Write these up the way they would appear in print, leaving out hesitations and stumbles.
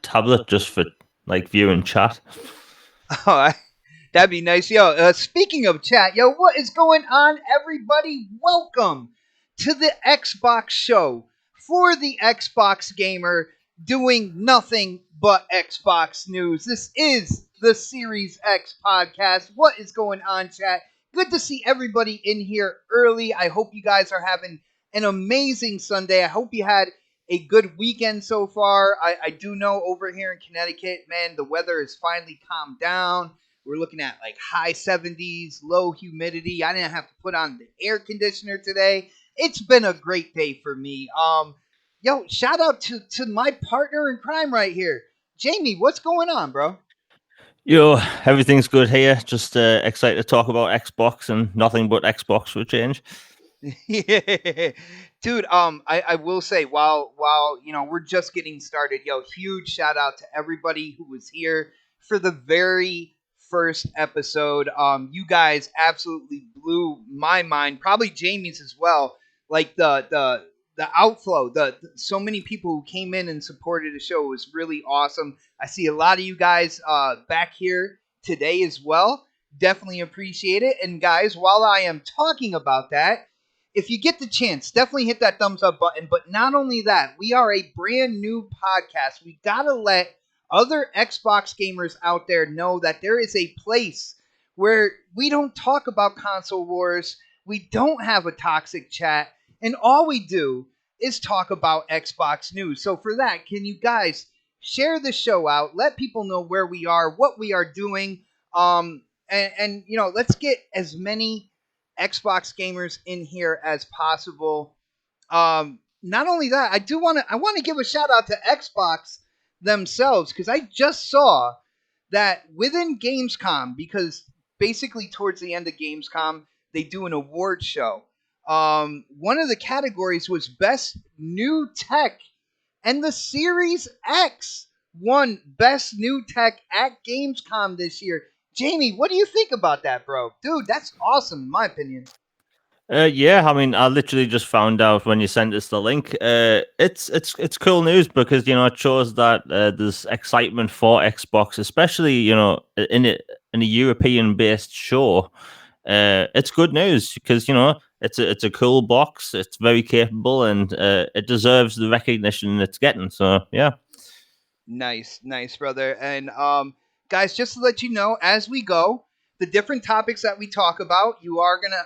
tablet just for like viewing chat. Oh, that'd be nice. Yo, speaking of chat, yo, what is going on, everybody? Welcome to the Xbox show for the Xbox gamer doing nothing but Xbox news. This is the Series X podcast. What is going on, chat? Good to see everybody in here early. I hope you guys are having an amazing Sunday. I hope you had a good weekend so far. I do know over here in Connecticut, man, the weather has finally calmed down. We're looking at like high 70s, low humidity. I didn't have to put on the air conditioner today. It's been a great day for me. Yo, shout out to my partner in crime right here. Jamie, what's going on, bro? Yo, everything's good here. Just excited to talk about Xbox and nothing but Xbox for a change. Yeah. Dude, I will say while we're just getting started, yo, huge shout out to everybody who was here for the very first episode. You guys absolutely blew my mind, probably Jamie's as well. Like the outflow, the so many people who came in and supported the show was really awesome. I see a lot of you guys back here today as well. Definitely appreciate it. And guys, while I am talking about that, if you get the chance, definitely hit that thumbs up button. But not only that, we are a brand new podcast. We got to let other Xbox gamers out there know that there is a place where we don't talk about console wars, we don't have a toxic chat, and all we do is talk about Xbox news. So, for that, can you guys share the show out? Let people know where we are, what we are doing. Let's get as many Xbox gamers in here as possible. Not only that, I want to give a shout out to Xbox themselves because I just saw that within Gamescom, because basically towards the end of Gamescom they do an award show. One of the categories was best new tech, and the Series X won best new tech at Gamescom this year. Jamie, what do you think about that, bro? Dude, that's awesome in my opinion. Yeah, I mean, I literally just found out when you sent us the link. It's cool news because it shows that there's excitement for Xbox, especially in a European based show. It's good news because it's a cool box. It's very capable and it deserves the recognition it's getting. So yeah. Nice, nice, brother. And guys, just to let you know, as we go, the different topics that we talk about,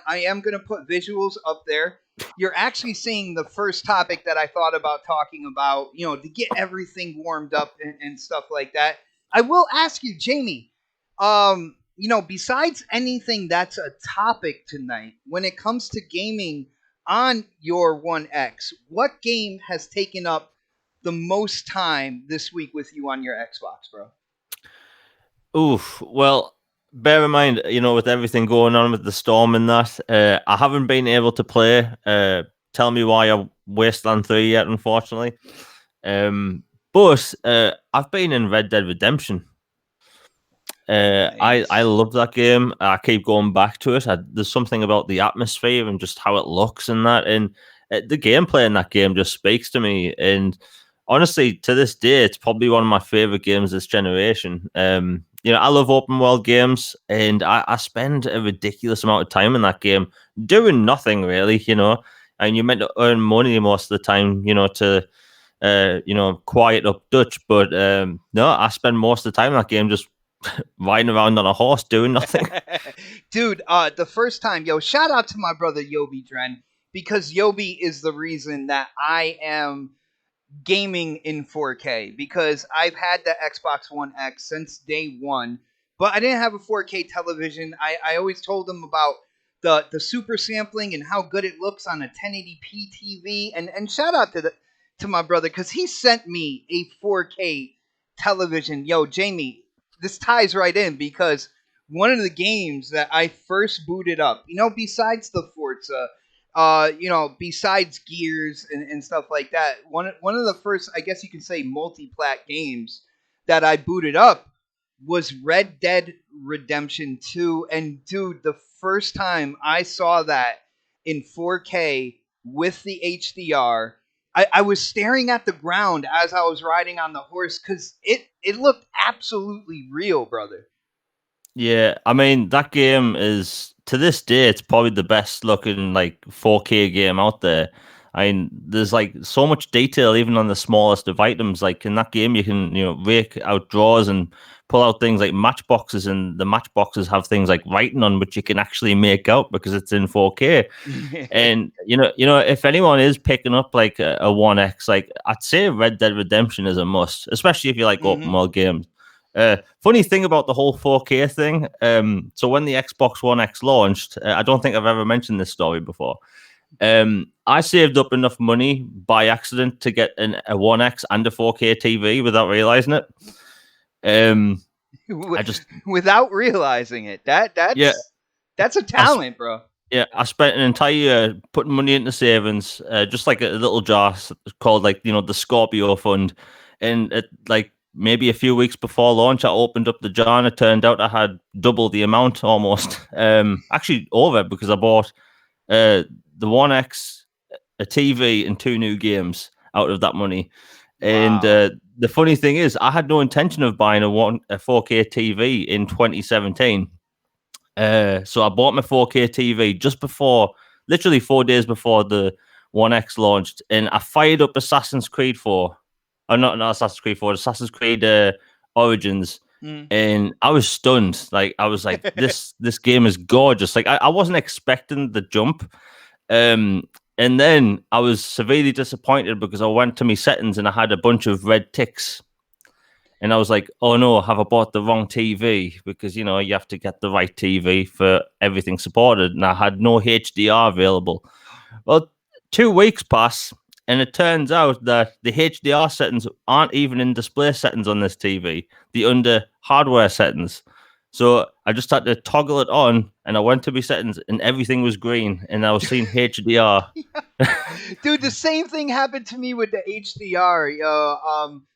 I am gonna put visuals up there. You're actually seeing the first topic that I thought about talking about, to get everything warmed up and stuff like that. I will ask you, Jamie, besides anything that's a topic tonight, when it comes to gaming on your One X, what game has taken up the most time this week with you on your Xbox, bro? Oof. Well, bear in mind, with everything going on with the storm and that, I haven't been able to play. Tell me why I Wasteland 3 yet, unfortunately. But I've been in Red Dead Redemption. I Nice. love that game. I keep going back to it. There's something about the atmosphere and just how it looks and that, and the gameplay in that game just speaks to me. And honestly, to this day, it's probably one of my favorite games this generation. I love open world games, and I spend a ridiculous amount of time in that game doing nothing really. And you're meant to earn money most of the time. To quiet up Dutch, but no, I spend most of the time in that game just riding around on a horse doing nothing. Dude, the first time, yo, shout out to my brother Yobi Dren, because Yobi is the reason that I am gaming in 4K, because I've had the Xbox One X since day one, but I didn't have a 4K television. I always told him about the super sampling and how good it looks on a 1080p TV, and shout out to my brother because he sent me a 4K television. Yo, Jamie, this ties right in because one of the games that I first booted up, besides the Forza, besides Gears and stuff like that, one of the first, I guess you could say, multi-plat games that I booted up was Red Dead Redemption 2. And dude, the first time I saw that in 4K with the HDR, I was staring at the ground as I was riding on the horse because it looked absolutely real, brother. Yeah, I mean that game is to this day it's probably the best looking like 4K game out there. I mean, there's like so much detail even on the smallest of items. Like in that game, you can rake out drawers and pull out things like matchboxes, and the matchboxes have things like writing on which you can actually make out because it's in 4K. And if anyone is picking up like a One X, like I'd say Red Dead Redemption is a must, especially if you like open Hmm. world games. Funny thing about the whole 4K thing. So when the Xbox One X launched, I don't think I've ever mentioned this story before. I saved up enough money by accident to get a One X and a 4K TV without realizing it. I just Without realizing it. yeah, That's a I talent, bro. Yeah, I spent an entire year putting money into savings, just like a little jar called like the Scorpio Fund, and like maybe a few weeks before launch, I opened up the jar and it turned out I had double the amount almost. Actually over because I bought the One X, a TV, and two new games out of that money. And Wow. the funny thing is, I had no intention of buying a 4K TV in 2017. So I bought my 4K TV just before, literally 4 days before the One X launched, and I fired up Assassin's Creed 4. Or not Assassin's Creed 4, Assassin's Creed Origins, Mm. and I was stunned. Like I was like, this game is gorgeous. Like I wasn't expecting the jump. Um, and then I was severely disappointed because I went to my settings and I had a bunch of red ticks, and I was like, oh no, have I bought the wrong TV? Because, you have to get the right TV for everything supported. And I had no HDR available. Well, 2 weeks pass, and it turns out that the HDR settings aren't even in display settings on this TV. They're under hardware settings. So I just had to toggle it on, and I went to my settings, and everything was green, and I was seeing HDR. Dude, the same thing happened to me with the HDR.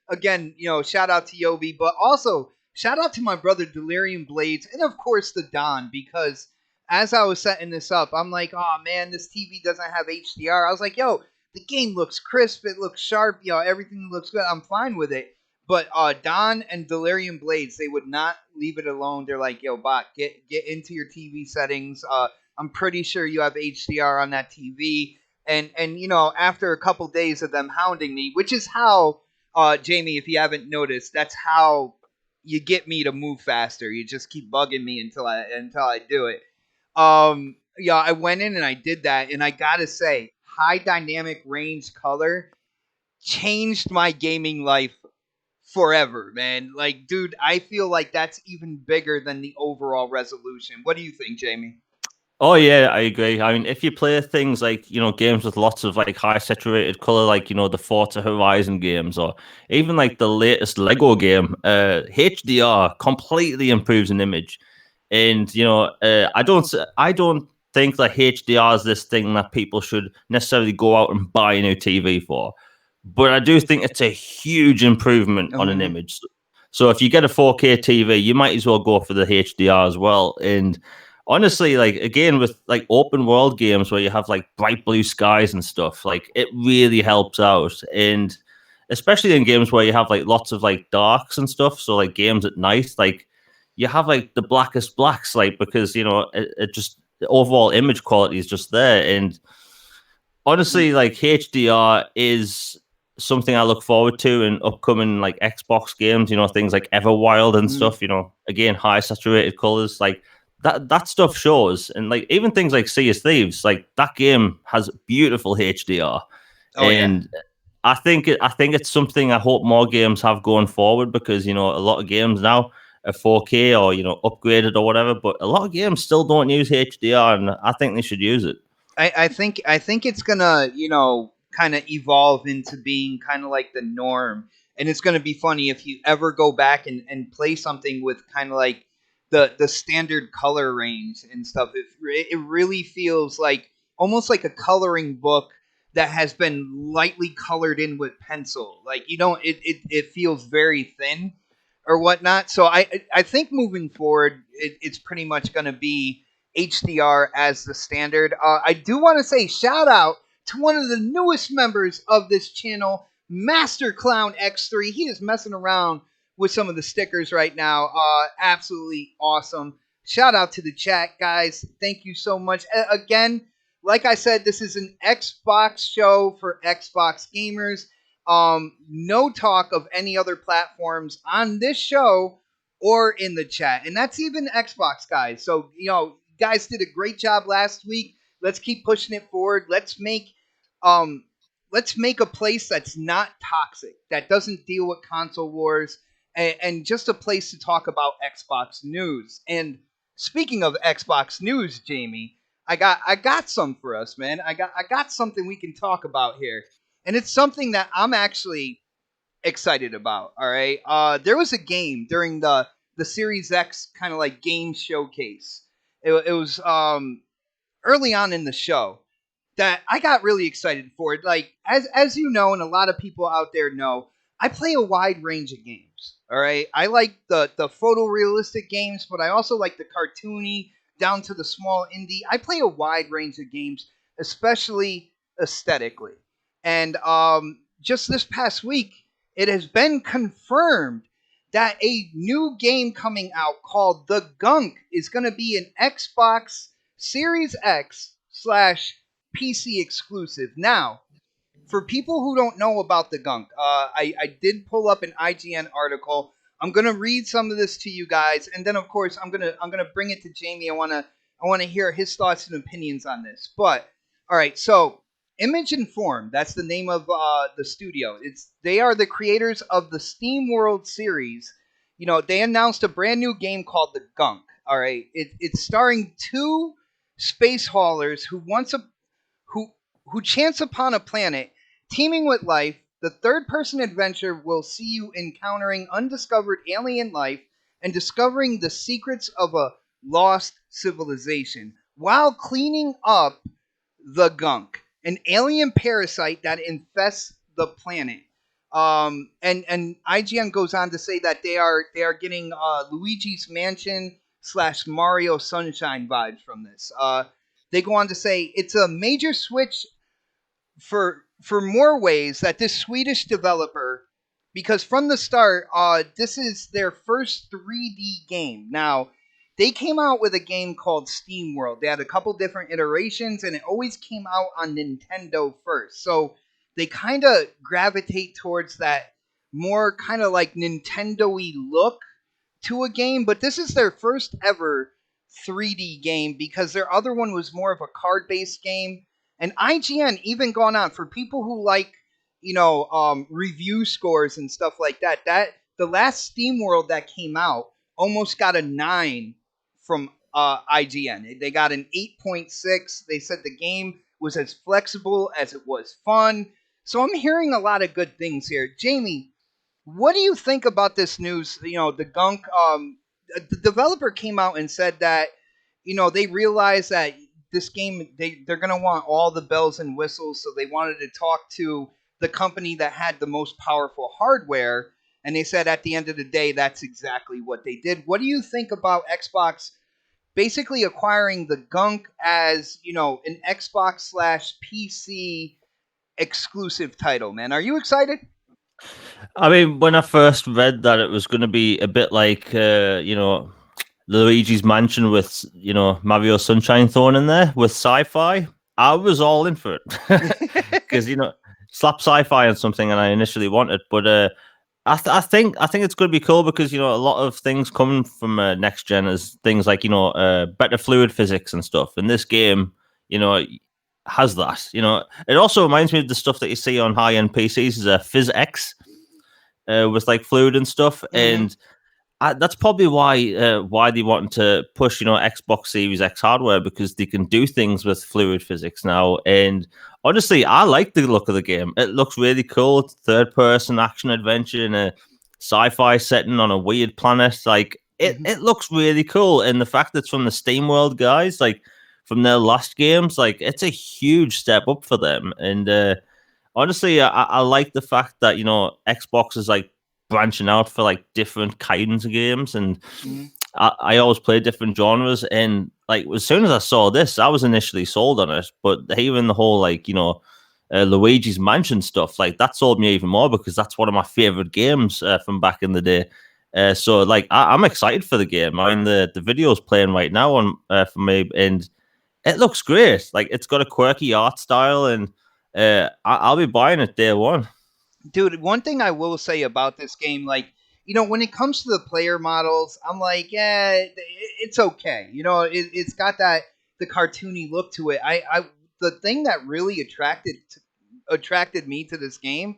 Again, shout out to Yobi, but also shout out to my brother Delirium Blades, and of course the Don, because as I was setting this up, I'm like, oh man, this TV doesn't have HDR. I was like, yo, the game looks crisp, it looks sharp, everything looks good. I'm fine with it. But Don and Delirium Blades, they would not leave it alone. They're like, yo, bot, get into your TV settings. I'm pretty sure you have HDR on that TV, and after a couple days of them hounding me, which is how Jamie, if you haven't noticed, that's how you get me to move faster. You just keep bugging me until I do it. Yeah, I went in and I did that, and I gotta say, high dynamic range color changed my gaming life forever, man. Like, dude, I feel like that's even bigger than the overall resolution. What do you think, Jamie? Oh yeah, I agree. I mean, if you play things like games with lots of like high saturated color, like the Forza Horizon games, or even like the latest Lego game, HDR completely improves an image. And I don't think that HDR is this thing that people should necessarily go out and buy a new TV for, but I do think it's a huge improvement on an Mhm. image. So if you get a 4K TV, you might as well go for the HDR as well. And honestly, like again with like open world games where you have like bright blue skies and stuff, like it really helps out. And especially in games where you have like lots of like darks and stuff, so like games at night, like you have like the blackest blacks, like because it just the overall image quality is just there. And honestly, like HDR is something I look forward to in upcoming like Xbox games, things like Everwild and Mhm. stuff, again, high saturated colors, like that stuff shows. And like even things like Sea of Thieves, like that game has beautiful HDR. Oh yeah. And I think it's something I hope more games have going forward, because a lot of games now are 4K or upgraded or whatever, but a lot of games still don't use HDR, and I think they should use it. I think it's gonna kind of evolve into being kind of like the norm, and it's gonna be funny if you ever go back and play something with kind of like the standard color range and stuff. It really feels like almost like a coloring book that has been lightly colored in with pencil. Like you don't it feels very thin or whatnot. So I think moving forward, it's pretty much gonna be HDR as the standard. I do want to say shout out to one of the newest members of this channel, Master Clown X3. He is messing around with some of the stickers right now. Absolutely awesome. Shout out to the chat, guys. Thank you so much. Again, like I said, this is an Xbox show for Xbox gamers. No talk of any other platforms on this show or in the chat. And that's even Xbox guys. So, guys did a great job last week. Let's keep pushing it forward. Let's make a place that's not toxic, that doesn't deal with console wars, and just a place to talk about Xbox news. And speaking of Xbox news, Jamie, I got some for us, man. I got something we can talk about here, and it's something that I'm actually excited about. All right, there was a game during the Series X kind of like game showcase. It was early on in the show that I got really excited for it. Like as you know, and a lot of people out there know, I play a wide range of games. All right, I like the photorealistic games, but I also like the cartoony down to the small indie. I play a wide range of games, especially aesthetically. And just this past week, it has been confirmed that a new game coming out called The Gunk is going to be an Xbox Series X / PC exclusive. Now, for people who don't know about The Gunk, I did pull up an IGN article. I'm gonna read some of this to you guys, and then of course I'm gonna bring it to Jamie. I wanna hear his thoughts and opinions on this. But all right, so Image and Form, that's the name of the studio. They are the creators of the Steam World series. They announced a brand new game called The Gunk. All right, it's starring two space haulers who chance upon a planet teeming with life. The third-person adventure will see you encountering undiscovered alien life and discovering the secrets of a lost civilization while cleaning up the gunk, an alien parasite that infests the planet. And IGN goes on to say that they are getting Luigi's Mansion / Mario Sunshine vibes from this. They go on to say it's a major switch for more ways that this Swedish developer, because from the start, this is their first 3D game. Now, they came out with a game called Steam World. They had a couple different iterations, and it always came out on Nintendo first. So they kind of gravitate towards that more kind of like Nintendo-y look to a game, but this is their first ever 3D game because their other one was more of a card-based game. And IGN even gone on for people who like, review scores and stuff like that. That the last Steam World that came out almost got a 9 from IGN. They got an 8.6. They said the game was as flexible as it was fun. So I'm hearing a lot of good things here. Jamie, what do you think about this news? The Gunk. The developer came out and said that they realized that this game, they're going to want all the bells and whistles, so they wanted to talk to the company that had the most powerful hardware, and they said at the end of the day, that's exactly what they did. What do you think about Xbox basically acquiring the Gunk as, an Xbox / PC exclusive title, man? Are you excited? I mean, when I first read that it was going to be a bit like, Luigi's Mansion with, Mario Sunshine thrown in there with sci-fi, I was all in for it. Because, slap sci-fi on something and I initially wanted. But I think it's going to be cool because, a lot of things coming from next gen is things like, better fluid physics and stuff. And this game, has that. It also reminds me of the stuff that you see on high-end PCs is a PhysX with like fluid and stuff. Mm-hmm. And that's probably why they want to push, Xbox Series X hardware, because they can do things with fluid physics now. And honestly, I like the look of the game. It looks really cool. Third-person action adventure in a sci-fi setting on a weird planet. Like it looks really cool. And the fact that it's from the Steam World guys, like from their last games, like it's a huge step up for them. And honestly, I like the fact that Xbox is like branching out for like different kinds of games, and I always play different genres. And like as soon as I saw this, I was initially sold on it. But even the whole like Luigi's Mansion stuff. Like that sold me even more because that's one of my favorite games from back in the day. So like I'm excited for the game. I mean the video's playing right now on for me, and it looks great. Like it's got a quirky art style, and I'll be buying it day one. Dude, one thing I will say about this game, like, when it comes to the player models, I'm like, yeah, it's okay. It's got the cartoony look to it. The thing that really attracted me to this game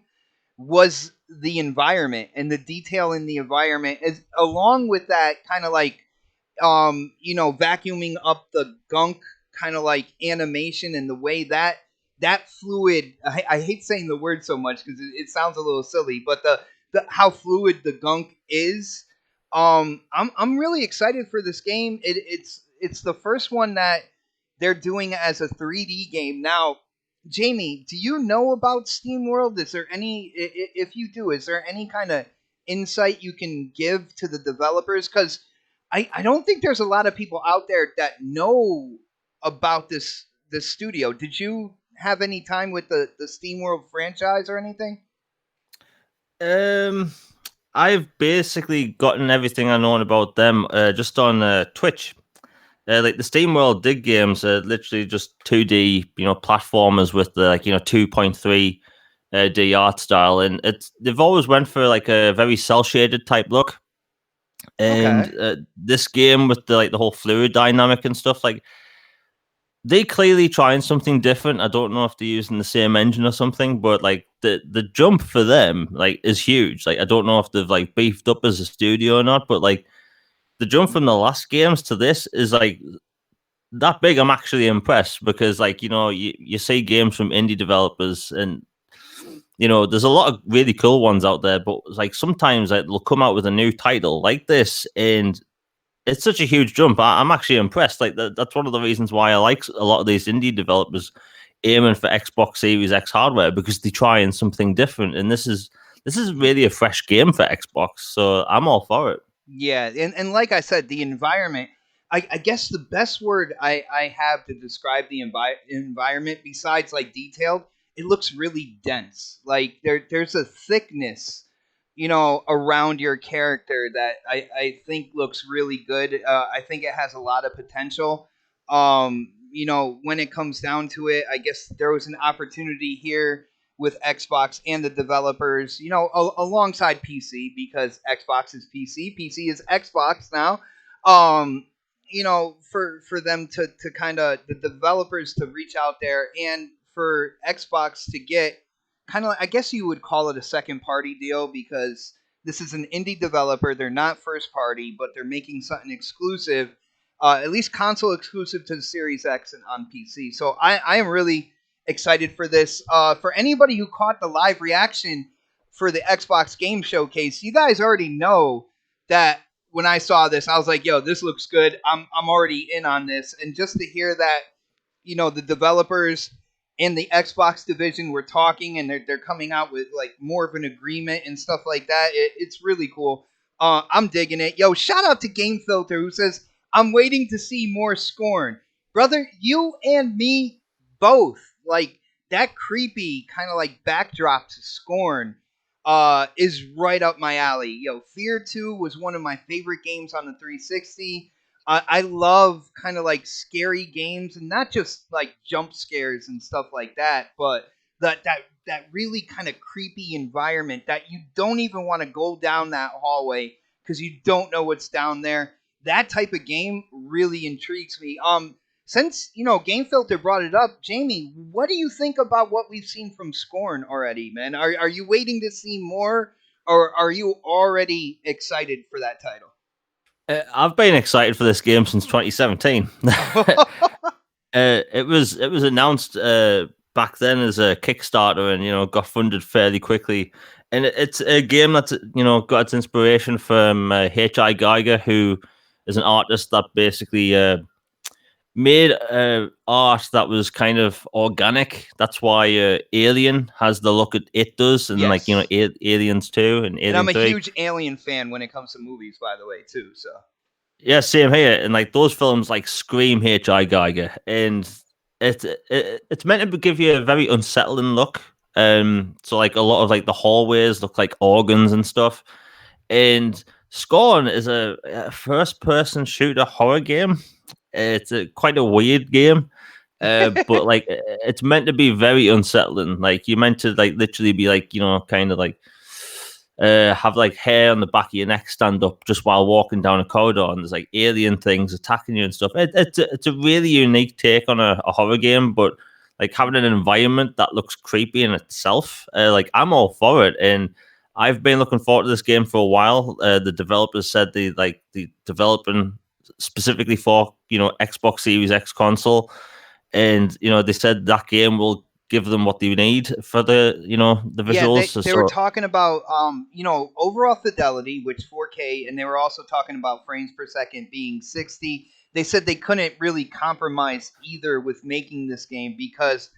was the environment and the detail in the environment, as along with that kind of like vacuuming up the gunk kind of like animation, and the way that fluid. I hate saying the word so much because it sounds a little silly, but the how fluid the gunk is. I'm really excited for this game. It's the first one that they're doing as a 3D game now. Jamie, do you know about SteamWorld? Is there any, if you do, is there any kind of insight you can give to the developers? Because I don't think there's a lot of people out there that know about this studio. Did you have any time with the SteamWorld franchise or anything? Um, I've basically gotten everything I know about them just on Twitch. Like the SteamWorld Dig games are literally just 2D, platformers with the 2.3 D art style, and they've always went for like a very cell shaded type look. Okay. And this game with the whole fluid dynamic and stuff, like they clearly trying something different. I don't know if they're using the same engine or something, but like the jump for them like is huge. Like I don't know if they've like beefed up as a studio or not, but like the jump from the last games to this is like that big. I'm actually impressed because like you see games from indie developers, and there's a lot of really cool ones out there, but like sometimes like, they'll come out with a new title like this, and it's such a huge jump. I'm actually impressed. Like that's one of the reasons why I like a lot of these indie developers aiming for Xbox Series X hardware, because they try in something different, and this is really a fresh game for Xbox, so I'm all for it. Yeah, and like I said, the environment. I guess the best word I have to describe the environment, besides like detailed, it looks really dense. Like there's a thickness, around your character that I think looks really good. I think it has a lot of potential. When it comes down to it, I guess there was an opportunity here with Xbox and the developers, alongside PC, because Xbox is PC, PC is Xbox now. Um, for them to kind of the developers to reach out there, and for Xbox to get kind of, I guess you would call it a second party deal, because this is an indie developer. They're not first party, but they're making something exclusive, at least console exclusive to the Series X and on PC. So I am really excited for this. For anybody who caught the live reaction for the Xbox Game Showcase, you guys already know that when I saw this, I was like, "Yo, this looks good. I'm already in on this." And just to hear that, the developers and the Xbox division were talking, and they're coming out with like more of an agreement and stuff like that. It's really cool. I'm digging it. Yo, shout out to Game Filter, who says, "I'm waiting to see more Scorn." Brother, you and me both. Like that creepy kind of like backdrop to Scorn is right up my alley. Yo, Fear 2 was one of my favorite games on the 360. I love kind of like scary games, and not just like jump scares and stuff like that, but that really kind of creepy environment that you don't even want to go down that hallway because you don't know what's down there. That type of game really intrigues me. Since Game Filter brought it up, Jamie, what do you think about what we've seen from Scorn already, man? Are you waiting to see more, or are you already excited for that title? I've been excited for this game since 2017. It was announced back then as a Kickstarter, and got funded fairly quickly. And it's a game that's got its inspiration from H.I. Geiger, who is an artist that basically made art that was kind of organic. That's why Alien has the look it does, and like Yes. Aliens 2 and And I'm Alien a 3. huge Alien fan when it comes to movies, by the way, too. So Yeah, same here. And like those films like scream H.I. Geiger. And it's meant to give you a very unsettling look. So like a lot of like the hallways look like organs and stuff. And Scorn is a first-person shooter horror game. It's quite a weird game, but like it's meant to be very unsettling. Like you're meant to like literally be like kind of like have like hair on the back of your neck stand up just while walking down a corridor, and there's like alien things attacking you and stuff. It's a really unique take on a horror game, but like having an environment that looks creepy in itself. Like I'm all for it, and I've been looking forward to this game for a while. The developers said the developing specifically for Xbox Series X console, and they said that game will give them what they need for the Yeah, visuals. they were So talking about overall fidelity, which 4K, and they were also talking about frames per second being 60. They said they couldn't really compromise either with making this game because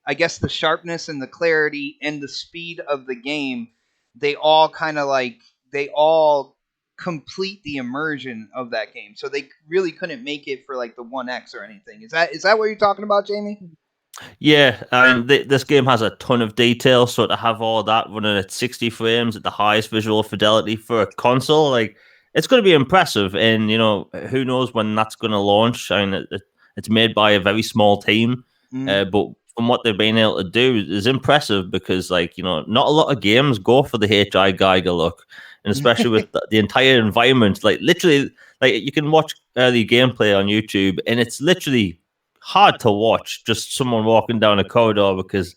I guess the sharpness and the clarity and the speed of the game, they all kind of like they all complete the immersion of that game. So they really couldn't make it for like the One X or anything. Is that what you're talking about, Jamie? yeah, I mean, this game has a ton of detail. So to have all that running at 60 frames at the highest visual fidelity for a console, like it's going to be impressive. And who knows when that's going to launch? I mean, it's made by a very small team, Mm. but from what they've been able to do is impressive because, like, not a lot of games go for the HI Geiger look, and especially with the entire environment. Like, literally, like you can watch early gameplay on YouTube, and it's literally hard to watch just someone walking down a corridor because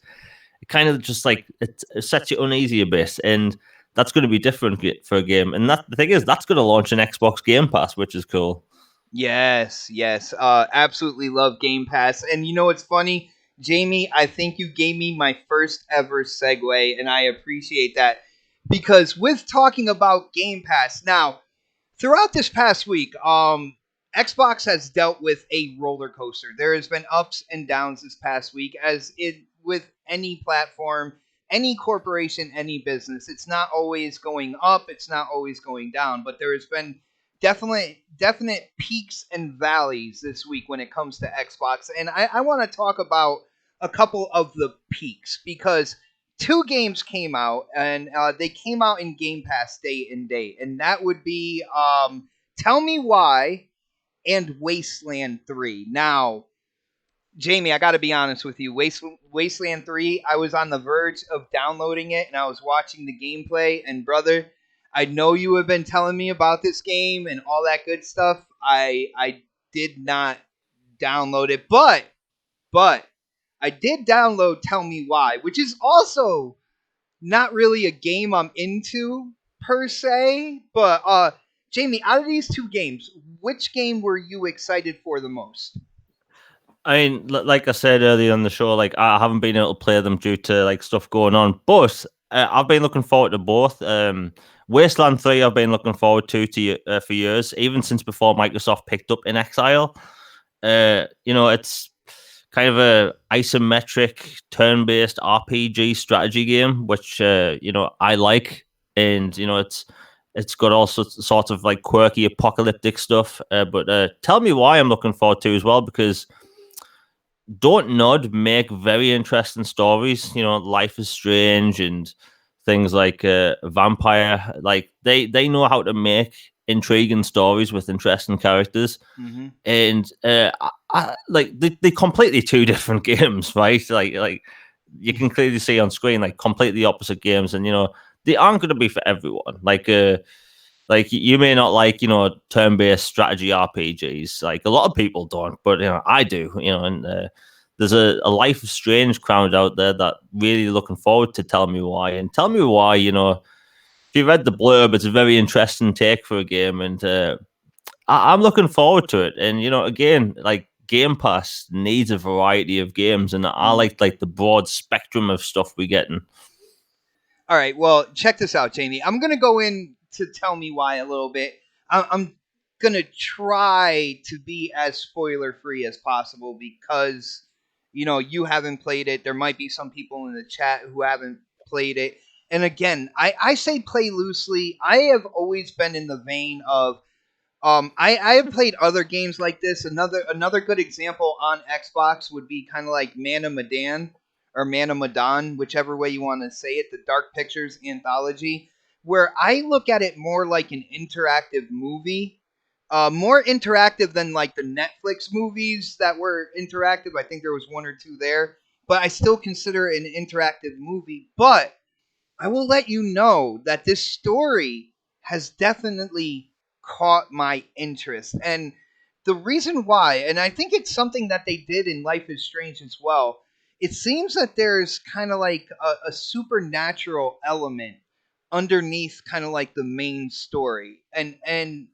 it kind of just like it sets you uneasy a bit, and that's going to be different for a game. And that the thing is, that's going to launch an Xbox Game Pass, which is cool. Yes, yes. Absolutely love Game Pass. And you know what's funny? Jamie, I think you gave me my first ever segue, and I appreciate that. Because with talking about Game Pass, now, throughout this past week, Xbox has dealt with a roller coaster. There has been ups and downs this past week, as it with any platform, any corporation, any business. It's not always going up, it's not always going down, but there has been definite peaks and valleys this week when it comes to Xbox. And I want to talk about a couple of the peaks because two games came out and they came out in Game Pass day and date, and that would be Tell Me Why and Wasteland 3. Now, Jamie, I got to be honest with you. Wasteland 3, I was on the verge of downloading it and I was watching the gameplay. And, brother, I know you have been telling me about this game and all that good stuff. I did not download it, but I did download Tell Me Why, which is also not really a game I'm into per se. But, Jamie, out of these two games, which game were you excited for the most? I mean, like I said earlier on the show, like I haven't been able to play them due to like stuff going on, but I've been looking forward to both. Wasteland 3, I've been looking forward to for years, even since before Microsoft picked up In Exile. It's kind of a isometric turn-based RPG strategy game, which I like, and it's got all sorts of like quirky apocalyptic stuff. But Tell Me Why I'm looking forward to as well because Don't Nod make very interesting stories. Life is Strange and things like Vampire. Like they know how to make intriguing stories with interesting characters, Mm-hmm. and like they completely two different games, right? Like you can clearly see on screen like completely opposite games, and they aren't going to be for everyone. Like you may not like turn-based strategy RPGs. Like a lot of people don't, but I do. And there's a Life of Strange crowd out there that really looking forward to Tell Me Why. And Tell Me Why, if you read the blurb, it's a very interesting take for a game, and I'm looking forward to it. And again, like Game Pass needs a variety of games, and I like the broad spectrum of stuff we're getting. All right. Well, check this out, Jamie. I'm gonna go in to Tell Me Why a little bit. I'm gonna try to be as spoiler free as possible because you haven't played it. There might be some people in the chat who haven't played it. And again, I say play loosely. I have always been in the vein of I have played other games like this. Another good example on Xbox would be kind of like Man of Medan or Man of Medan, whichever way you want to say it, the Dark Pictures anthology, where I look at it more like an interactive movie, more interactive than like the Netflix movies that were interactive. I think there was one or two there, but I still consider it an interactive movie. But I will let you know that this story has definitely caught my interest. And the reason why, and I think it's something that they did in Life is Strange as well, it seems that there's kind of like a supernatural element underneath kind of like the main story. And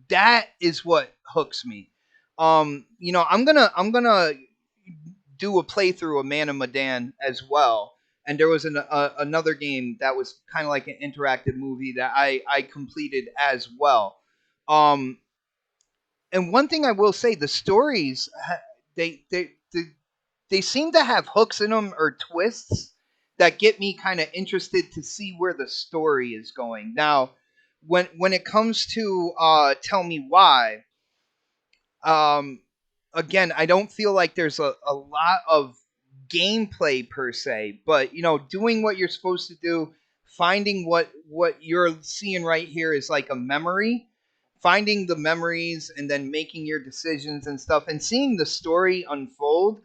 that is what hooks me. I'm gonna do a playthrough of Man of Medan as well. And there was another game that was kind of like an interactive movie that I completed as well. Um, and one thing I will say, the stories they seem to have hooks in them or twists that get me kind of interested to see where the story is going. Now, when it comes to Tell Me Why, um, again, I don't feel like there's a lot of gameplay per se, but doing what you're supposed to do, finding what you're seeing right here is like a memory, finding the memories and then making your decisions and stuff, and seeing the story unfold.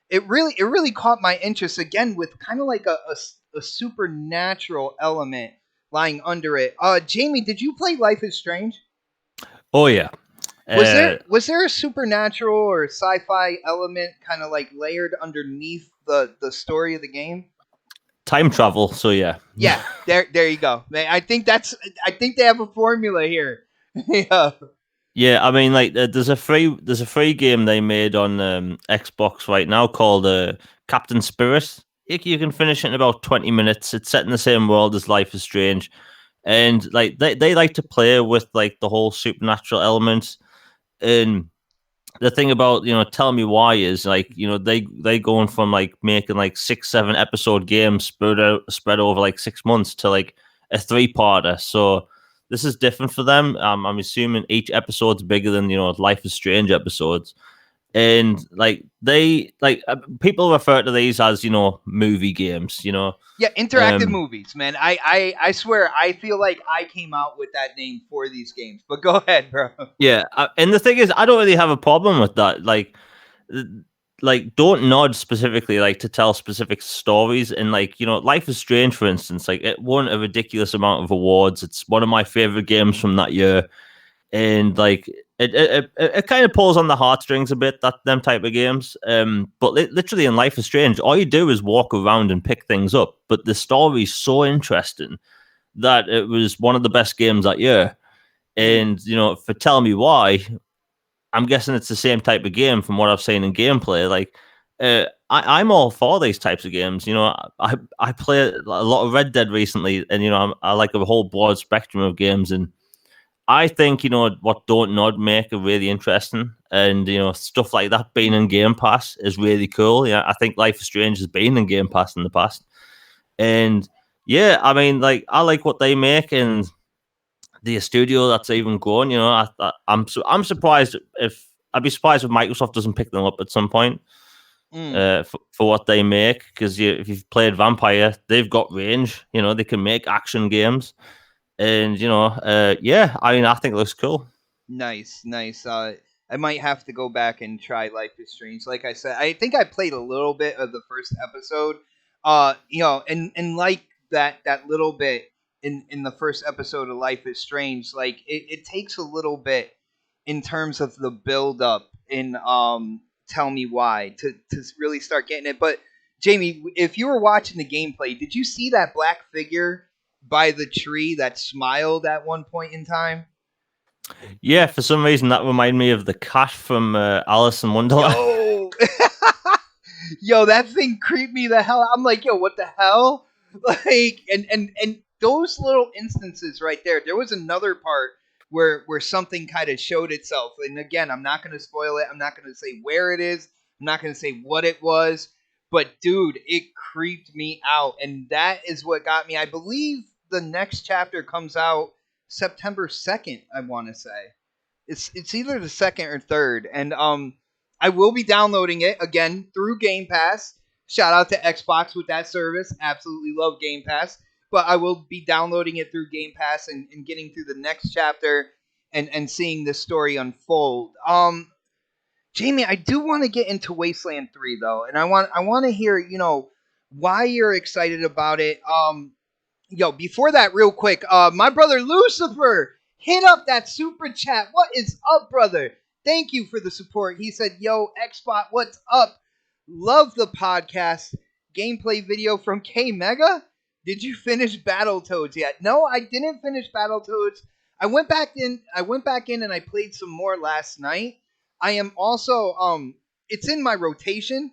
It really caught my interest again with kind of like a supernatural element lying under it. Jamie, did you play Life is Strange? Oh yeah. Was there Uh, was there a supernatural or sci-fi element kind of like layered underneath the story of the game? Time travel. So yeah. Yeah, there you go. Man, I think they have a formula here. Yeah. Yeah, I mean, like, there's a free game they made on Xbox right now called Captain Spirit. You can finish it in about 20 minutes. It's set in the same world as Life is Strange, and like they like to play with like the whole supernatural elements. And the thing about Tell Me Why is like they going from like making like 6 7 episode games spread over like 6 months to like a three-parter. So this is different for them. I'm assuming each episode's bigger than Life is Strange episodes. And like people refer to these as movie games. Yeah, interactive um movies, man. I swear I feel like I came out with that name for these games. But go ahead, bro. yeah, and the thing is, I don't really have a problem with that. Like don't nod specifically like to tell specific stories. And like Life is Strange, for instance, like it won a ridiculous amount of awards. It's one of my favorite games from that year. And like it kind of pulls on the heartstrings a bit, that them type of games. But literally in Life is Strange, all you do is walk around and pick things up, but the story's so interesting that it was one of the best games that year. Mm. And for Tell Me Why, I'm guessing it's the same type of game from what I've seen in gameplay. Like, I'm all for these types of games. I play a lot of Red Dead recently, and I like a whole broad spectrum of games. And I think what Don't Nod make are really interesting, and stuff like that being in Game Pass is really cool. Yeah, I think Life is Strange has been in Game Pass in the past, and yeah, I mean, like I like what they make, and the studio that's even grown. I'm surprised if I'd be surprised if Microsoft doesn't pick them up at some point Mm. for what they make. Because if you've played Vampire, they've got range. They can make action games, and yeah, I mean, I think it looks cool. Nice, nice. I might have to go back and try Life is Strange. Like I said, I think I played a little bit of the first episode. And like that little bit in the first episode of Life is Strange, like it takes a little bit in terms of the build up in Tell Me Why to really start getting it. But Jamie, if you were watching the gameplay, did you see that black figure by the tree that smiled at one point in time? Yeah, for some reason that reminded me of the cat from Alice in Wonderland. Yo, yo, that thing creeped me the hell out. I'm like, yo, what the hell? Like, and those little instances right there. There was another part where something kind of showed itself. And again, I'm not going to spoil it. I'm not going to say where it is. I'm not going to say what it was. But dude, it creeped me out, and that is what got me. I believe the next chapter comes out September 2nd. I want to say. It's either the second or third, and I will be downloading it again through Game Pass. Shout out to Xbox with that service. Absolutely love Game Pass. But I will be downloading it through Game Pass and getting through the next chapter and seeing this story unfold. Jamie, I do want to get into Wasteland 3 though, and I want to hear, why you're excited about it. Yo, before that, real quick, my brother Lucifer hit up that super chat. What is up, brother? Thank you for the support. He said, "Yo, Xbot, what's up? Love the podcast. Gameplay video from K Mega. Did you finish Battletoads yet? No, I didn't finish Battletoads. I went back in. I went back in and I played some more last night. I am also It's in my rotation.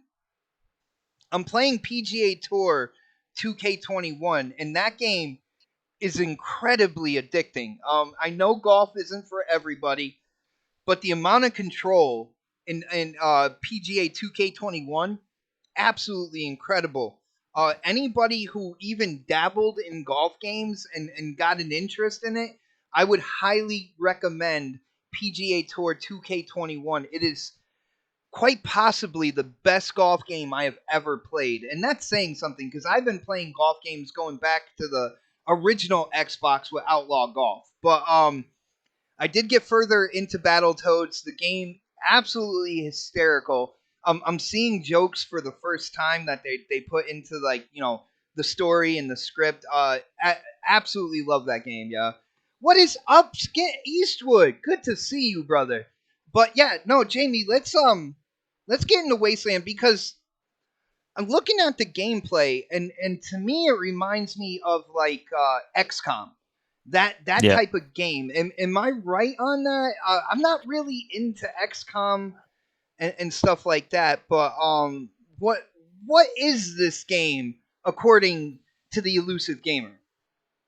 I'm playing PGA Tour 2K21, and that game is incredibly addicting. I know golf isn't for everybody, but the amount of control in PGA 2K21, absolutely incredible. Anybody who even dabbled in golf games and got an interest in it, I would highly recommend PGA Tour 2K21. It is quite possibly the best golf game I have ever played. And that's saying something because I've been playing golf games going back to the original Xbox with Outlaw Golf. But I did get further into Battletoads. The game absolutely hysterical. I'm seeing jokes for the first time that they put into the story and the script. Absolutely love that game. Yeah. What is up, Skit Eastwood? Good to see you, brother. But yeah, no, Jamie, let's get into Wasteland because I'm looking at the gameplay and to me it reminds me of like XCOM. That Yeah. type of game. Am I right on that? I'm not really into XCOM and stuff like that, but what is this game according to the elusive gamer?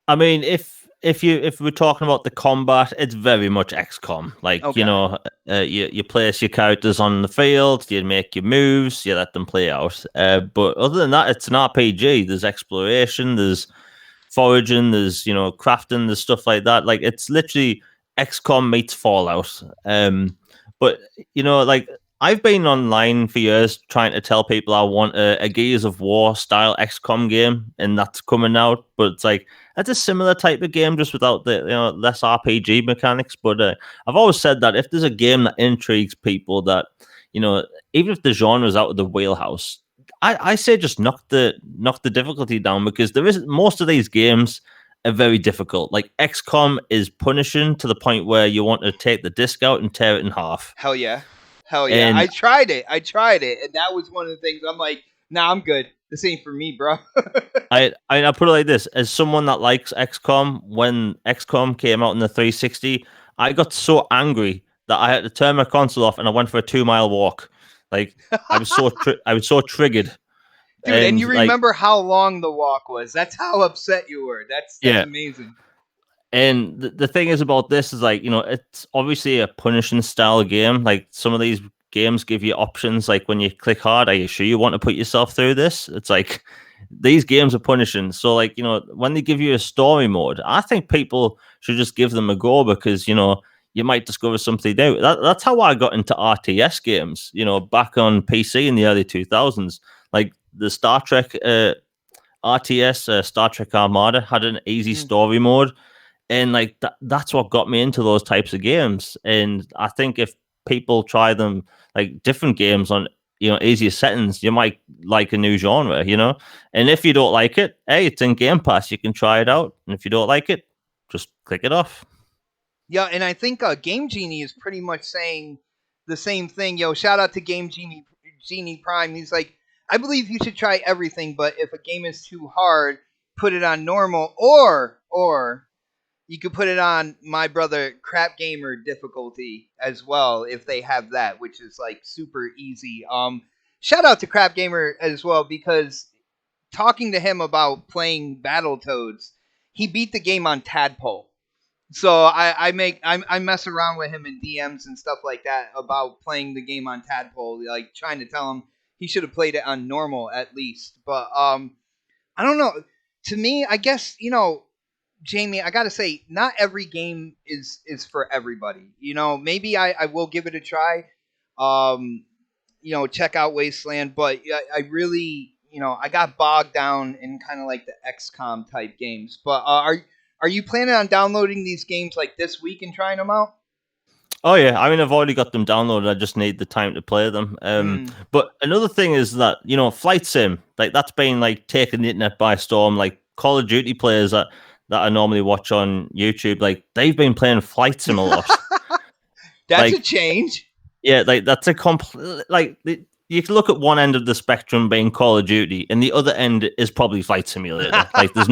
I mean, if we're talking about the combat, it's very much XCOM. Like Okay. you place your characters on the field, you make your moves, you let them play out. But other than that, it's an RPG. There's exploration, there's foraging, there's crafting, there's stuff like that. Like it's literally XCOM meets Fallout. But like I've been online for years trying to tell people I want a Gears of War style XCOM game, and that's coming out. But it's like it's a similar type of game, just without the less RPG mechanics. But I've always said that if there's a game that intrigues people, that you know, even if the genre's out of the wheelhouse, I say just knock the difficulty down because there is most of these games are very difficult. Like XCOM is punishing to the point where you want to take the disc out and tear it in half. Hell yeah. Hell yeah. And I tried it. And that was one of the things I'm like, nah, I'm good. This ain't for me, bro. I put it like this: as someone that likes XCOM, when XCOM came out in the 360, I got so angry that I had to turn my console off and I went for a 2 mile walk. Like I was so triggered, Dude, and you and like remember how long the walk was. That's how upset you were. That's yeah. amazing. And the thing is about this is like, it's obviously a punishing style game. Like some of these games give you options. Like when you click hard, are you sure you want to put yourself through this? It's like these games are punishing. So like, when they give you a story mode, I think people should just give them a go because, you might discover something new. That's how I got into RTS games, back on PC in the early 2000s. Like the Star Trek RTS, Star Trek Armada had an easy Mm. story mode, and like that's what got me into those types of games. And I think if people try them, like different games on easier settings, you might like a new genre. And if you don't like it, hey, it's in Game Pass, you can try it out. And if you don't like it, just click it off. Yeah, and I think Game Genie is pretty much saying the same thing. Yo, shout out to Genie Prime. He's like, I believe you should try everything, but if a game is too hard, put it on normal, or you could put it on my brother Crap Gamer difficulty as well if they have that, which is like super easy. Shout out to Crap Gamer as well because talking to him about playing Battletoads, he beat the game on Tadpole. So I mess around with him in DMs and stuff like that about playing the game on Tadpole, like trying to tell him he should have played it on normal at least. But I don't know. To me, I guess Jamie, I gotta say, not every game is for everybody. Maybe I will give it a try. Um, check out Wasteland, but I really, I got bogged down in kind of like the XCOM type games. But are you planning on downloading these games like this week and trying them out? Oh yeah, I mean I've already got them downloaded. I just need the time to play them. Mm. But another thing is that flight sim, like that's been like taking the internet by storm. Like Call of Duty players that I normally watch on YouTube, like they've been playing flight sim a lot. That's a Like change. yeah, like that's a complete you can look at one end of the spectrum being Call of Duty, and the other end is probably Flight Simulator. Like there's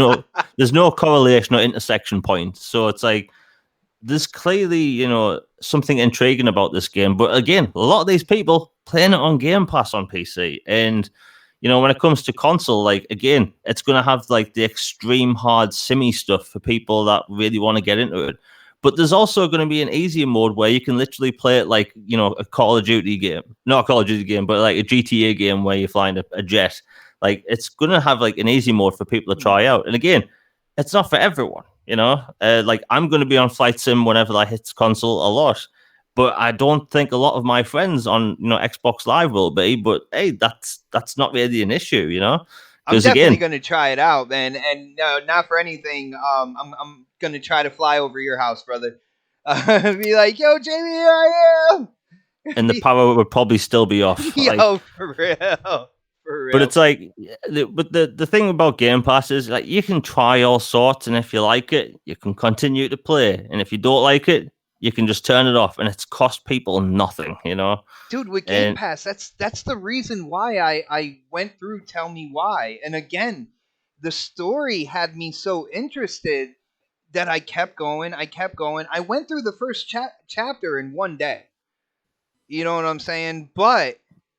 no correlation or intersection point. So it's like there's clearly, something intriguing about this game. But again, a lot of these people playing it on Game Pass on PC. And, when it comes to console, like, again, it's going to have like the extreme hard simmy stuff for people that really want to get into it. But there's also going to be an easier mode where you can literally play it like, a Call of Duty game. Not a Call of Duty game, but like a GTA game where you're flying a jet. Like, it's going to have like an easy mode for people to try out. And again, it's not for everyone. Like I'm going to be on Flight Sim whenever that hits console a lot, but I don't think a lot of my friends on Xbox Live will be. But hey, that's not really an issue, I'm because definitely again, going to try it out, man. And no, not for anything. I'm going to try to fly over your house, brother. Be like, yo, Jamie, here I am. and the power would probably still be off. Like, Yo, for real, for but real. it's like, but the thing about Game Pass is like you can try all sorts, and if you like it, you can continue to play, and if you don't like it, you can just turn it off, and it's cost people nothing. Dude, with Game And Pass, that's the reason why I went through Tell Me Why. And again, the story had me so interested that I kept going. I kept going. I went through the first chapter in one day. You know what I'm saying? But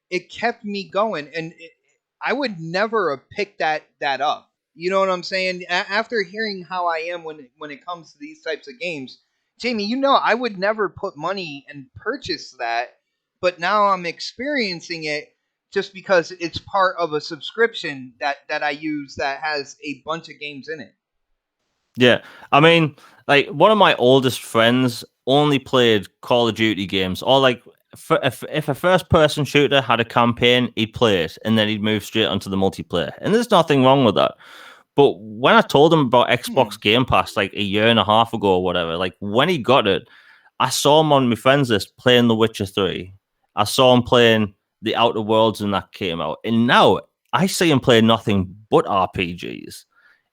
it kept me going, and I would never have picked that up. You know what I'm saying? After hearing how I am when it comes to these types of games, Jamie, I would never put money and purchase that, but now I'm experiencing it just because it's part of a subscription that I use that has a bunch of games in it. yeah, I mean, like one of my oldest friends only played Call of Duty games, or like if a first-person shooter had a campaign, he'd play it, and then he'd move straight onto the multiplayer. And there's nothing wrong with that. But when I told him about Hmm. Xbox Game Pass like a year and a half ago or whatever, like when he got it, I saw him on my friends list playing The Witcher 3. I saw him playing The Outer Worlds when that came out. And now I see him play nothing but RPGs.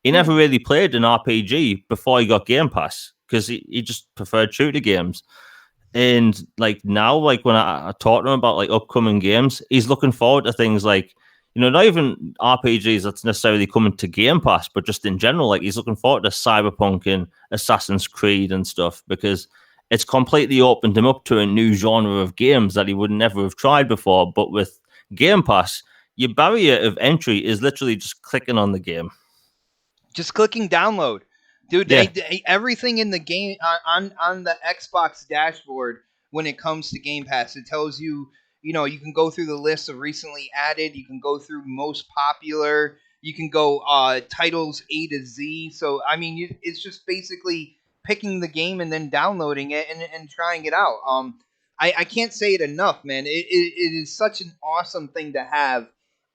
He never Hmm. really played an RPG before he got Game Pass because he just preferred shooter games. And like now, like when I talk to him about like upcoming games, he's looking forward to things like, not even RPGs that's necessarily coming to Game Pass, but just in general, like he's looking forward to Cyberpunk and Assassin's Creed and stuff because it's completely opened him up to a new genre of games that he would never have tried before. But with Game Pass, your barrier of entry is literally just clicking on the game. Just clicking download, dude. Yeah, Everything in the game on the Xbox dashboard when it comes to Game Pass, it tells you. You can go through the list of recently added. You can go through most popular. You can go titles A to Z. So I mean, it's just basically picking the game and then downloading it and trying it out. I can't say it enough, man. It is such an awesome thing to have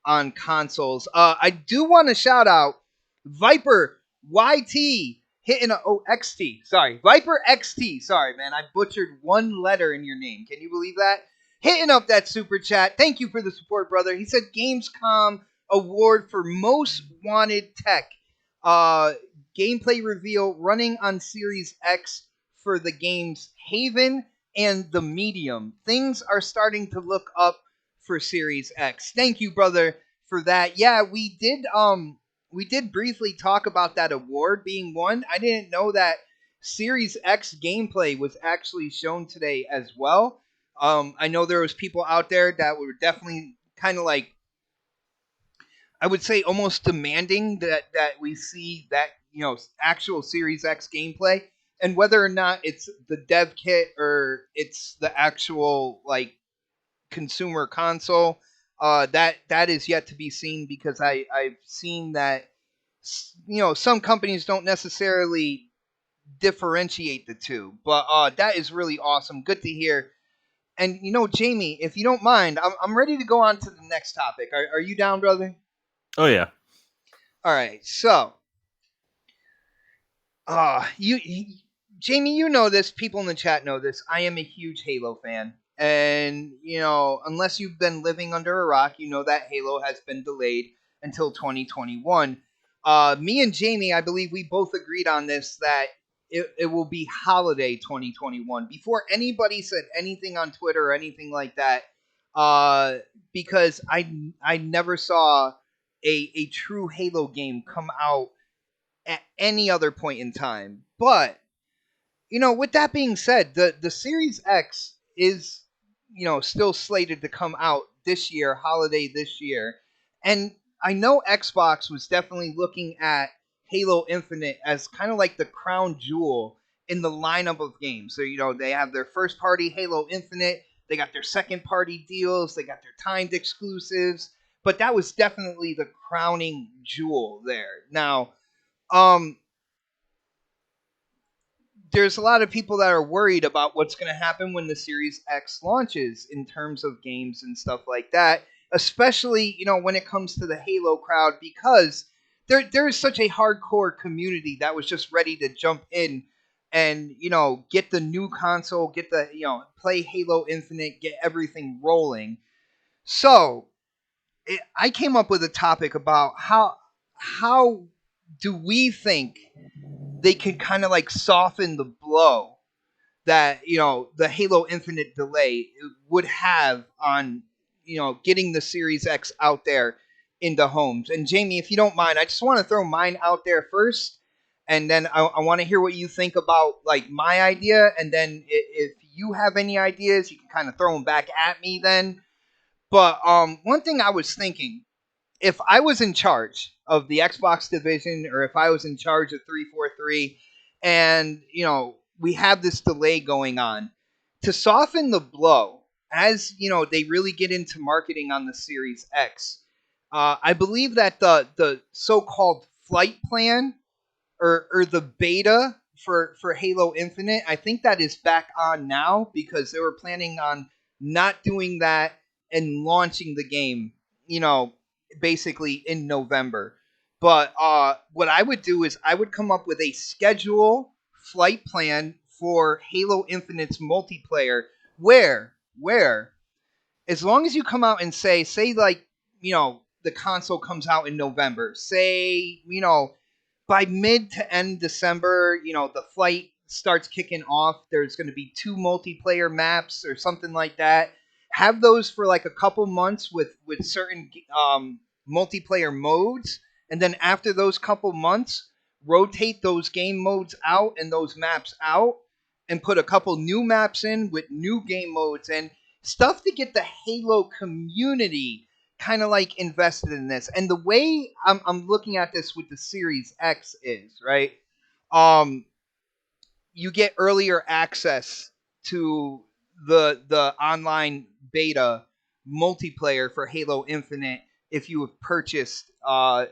on consoles. I do want to shout out Viper YT hitting a XT. Sorry, Viper XT. Sorry, man, I butchered one letter in your name. Can you believe that? Hitting up that super chat. Thank you for the support, brother. He said Gamescom award for most wanted tech. Uh, Gameplay reveal running on Series X for the games Haven and the Medium. Things are starting to look up for Series X. Thank you, brother, for that. Yeah, we did briefly talk about that award being won. I didn't know that Series X gameplay was actually shown today as well. I know there was people out there that were definitely kind of like, I would say, almost demanding that we see that actual Series X gameplay, and whether or not it's the dev kit or it's the actual like consumer console, that is yet to be seen because I've seen that some companies don't necessarily differentiate the two. But that is really awesome. Good to hear. And Jamie, if you don't mind, I'm ready to go on to the next topic. Are you down, brother? Oh yeah. All right. So, Jamie, you know this. People in the chat know this. I am a huge Halo fan, and unless you've been living under a rock, you know that Halo has been delayed until 2021. Me and Jamie, I believe we both agreed on this that it will be holiday 2021 before anybody said anything on Twitter or anything like that. Because I never saw a true Halo game come out at any other point in time. But with that being said, the Series X is still slated to come out this year, holiday this year, and I know Xbox was definitely looking at Halo Infinite as kind of like the crown jewel in the lineup of games. So they have their first party Halo Infinite, they got their second party deals, they got their timed exclusives, but that was definitely the crowning jewel there. Now, um, there's a lot of people that are worried about what's going to happen when the Series X launches in terms of games and stuff like that, especially when it comes to the Halo crowd, because there is such a hardcore community that was just ready to jump in and get the new console, get the play Halo Infinite, get everything rolling. So I came up with a topic about how do we think they can kind of like soften the blow that the Halo Infinite delay would have on getting the Series X out there into homes. And Jamie, if you don't mind, I just want to throw mine out there first, and then I want to hear what you think about like my idea, and then if you have any ideas, you can kind of throw them back at me then. But one thing I was thinking, if I was in charge of the Xbox division, or if I was in charge of 343, and we have this delay going on, to soften the blow, as they really get into marketing on the Series X, I believe that the so-called flight plan, or the beta for Halo Infinite, I think that is back on now, because they were planning on not doing that and launching the game, basically in November. But what I would do is I would come up with a schedule flight plan for Halo Infinite's multiplayer, where as long as you come out and say like the console comes out in November, say by mid to end December, the flight starts kicking off. There's going to be 2 multiplayer maps or something like that. Have those for like a couple months with certain multiplayer modes, and then after those couple months, rotate those game modes out and those maps out, and put a couple new maps in with new game modes and stuff to get the Halo community kind of like invested in this. And the way I'm looking at this with the Series X is, right, um you get earlier access to the online beta multiplayer for Halo Infinite if you have purchased a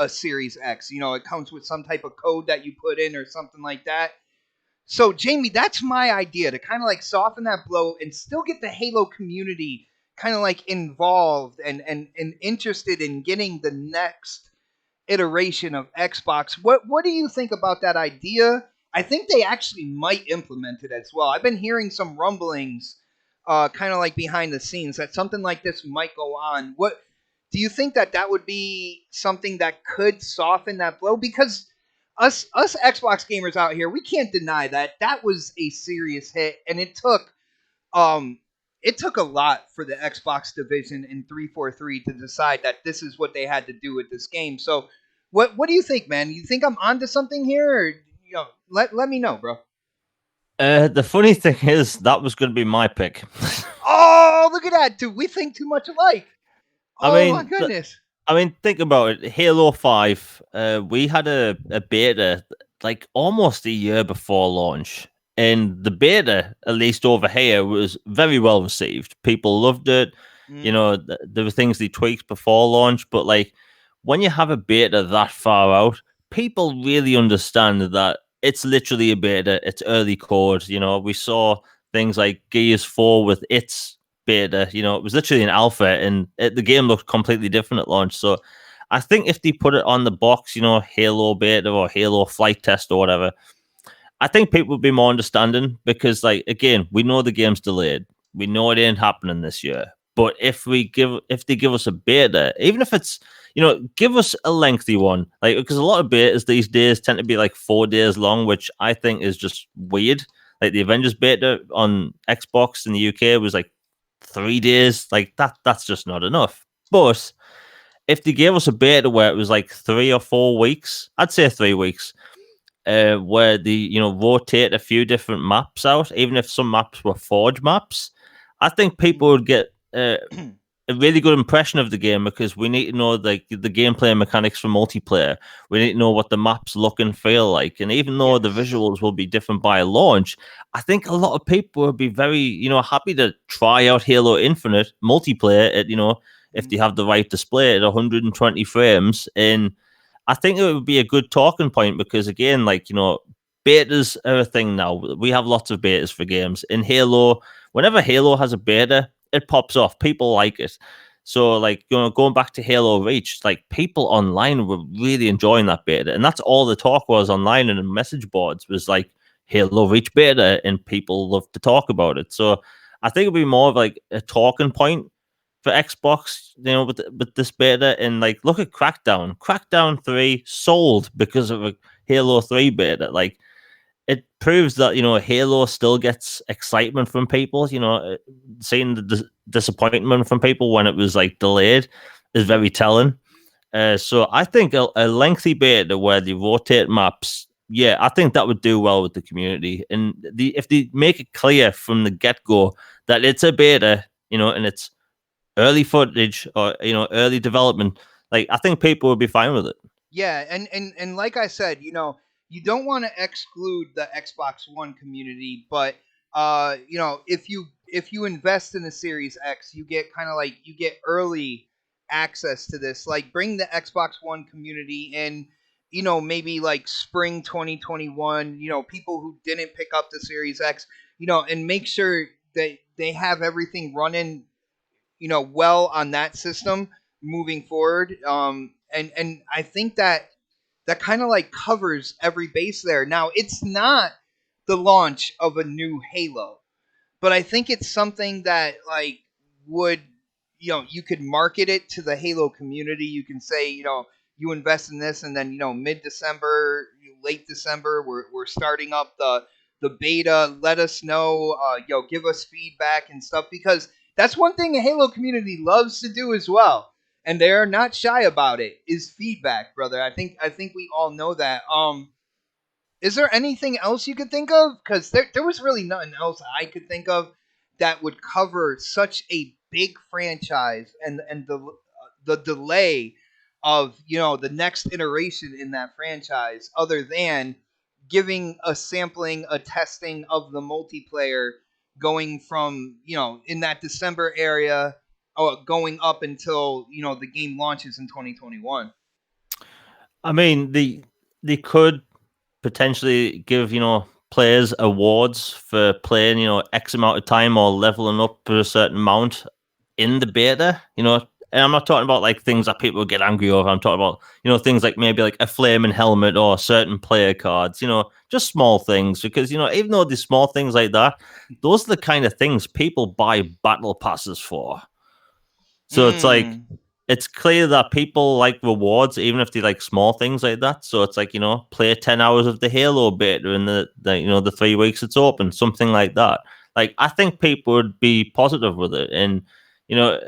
Series X. It comes with some type of code that you put in or something like that. So, Jamie, that's my idea, to kind of like soften that blow and still get the Halo community kind of like involved and interested in getting the next iteration of Xbox. What do you think about that idea? I think they actually might implement it as well. I've been hearing some rumblings, kind of like behind the scenes, that something like this might go on. What do you think that would be something that could soften that blow? Because us Xbox gamers out here, we can't deny that was a serious hit, and um it took a lot for the Xbox division in 343 to decide that this is what they had to do with this game. So, what do you think, man? You think I'm onto something here, or let me know, bro. The funny thing is, that was going to be my pick. Oh, look at that, dude! We think too much alike. I Oh my mean, goodness. think about it. Halo 5, we had a beta like almost a year before launch. And the beta, at least over here, was very well received. People loved it. Mm. There were things they tweaked before launch, but like when you have a beta that far out, people really understand that it's literally a beta. It's early code. We saw things like Gears 4 with its beta. It was literally an alpha, and the game looked completely different at launch. So I think if they put it on the box, Halo beta or Halo flight test or whatever, I think people would be more understanding because, like, again, we know the game's delayed. We know it ain't happening this year. But if they give us a beta, even if it's, give us a lengthy one, like, because a lot of betas these days tend to be like 4 days long, which I think is just weird. Like the Avengers beta on Xbox in the UK was like 3 days. Like that's just not enough. But if they gave us a beta where it was like 3 or 4 weeks, I'd say 3 weeks, where they rotate a few different maps out, even if some maps were forge maps, I think people would get a really good impression of the game because we need to know the gameplay mechanics for multiplayer. We need to know what the maps look and feel like, and even though the Yes. visuals will be different by launch, I think a lot of people would be very happy to try out Halo Infinite multiplayer at if they have the right display at 120 frames. And I think it would be a good talking point because, again, like, betas are a thing now. We have lots of betas for games. In Halo, whenever Halo has a beta, it pops off. People like it. So, like, going back to Halo Reach, like, people online were really enjoying that beta. And that's all the talk was online and in message boards was like Halo Reach beta, and people love to talk about it. So, I think it'd be more of like a talking point for Xbox, with this beta. And like, look at Crackdown. Crackdown 3 sold because of a Halo 3 beta. Like, it proves that Halo still gets excitement from people. Seeing the disappointment from people when it was like delayed is very telling. So I think a lengthy beta where they rotate maps, yeah, I think that would do well with the community. And if they make it clear from the get go that it's a beta, and it's early footage or early development, like, I think people would be fine with it. Yeah, and like I said, you don't want to exclude the Xbox One community, but if you invest in a Series X, you get kind of like you get early access to this. Like bring the Xbox One community in, maybe like spring 2021, people who didn't pick up the Series X, and make sure that they have everything running well on that system moving forward. And I think that kind of like covers every base there. Now it's not the launch of a new Halo, but I think it's something that like would you could market it to the Halo community. You can say you invest in this, and then mid December, late December, we're starting up the beta. Let us know, give us feedback and stuff because that's one thing a Halo community loves to do as well, and they're not shy about it. Is feedback, brother. I think we all know that. Is there anything else you could think of? Because there was really nothing else I could think of that would cover such a big franchise and the delay of the next iteration in that franchise, other than giving a sampling, a testing of the multiplayer, going from in that December area, going up until the game launches in 2021. I mean, they could potentially give players awards for playing X amount of time or leveling up to a certain amount in the beta. And I'm not talking about like things that people get angry over. I'm talking about things like maybe like a flaming helmet or certain player cards. Just small things, because even though these small things like that, those are the kind of things people buy battle passes for. So it's like, Mm. it's clear that people like rewards, even if they like small things like that. So it's like, play 10 hours of the Halo beta in the 3 weeks it's open, something like that. Like, I think people would be positive with it. And,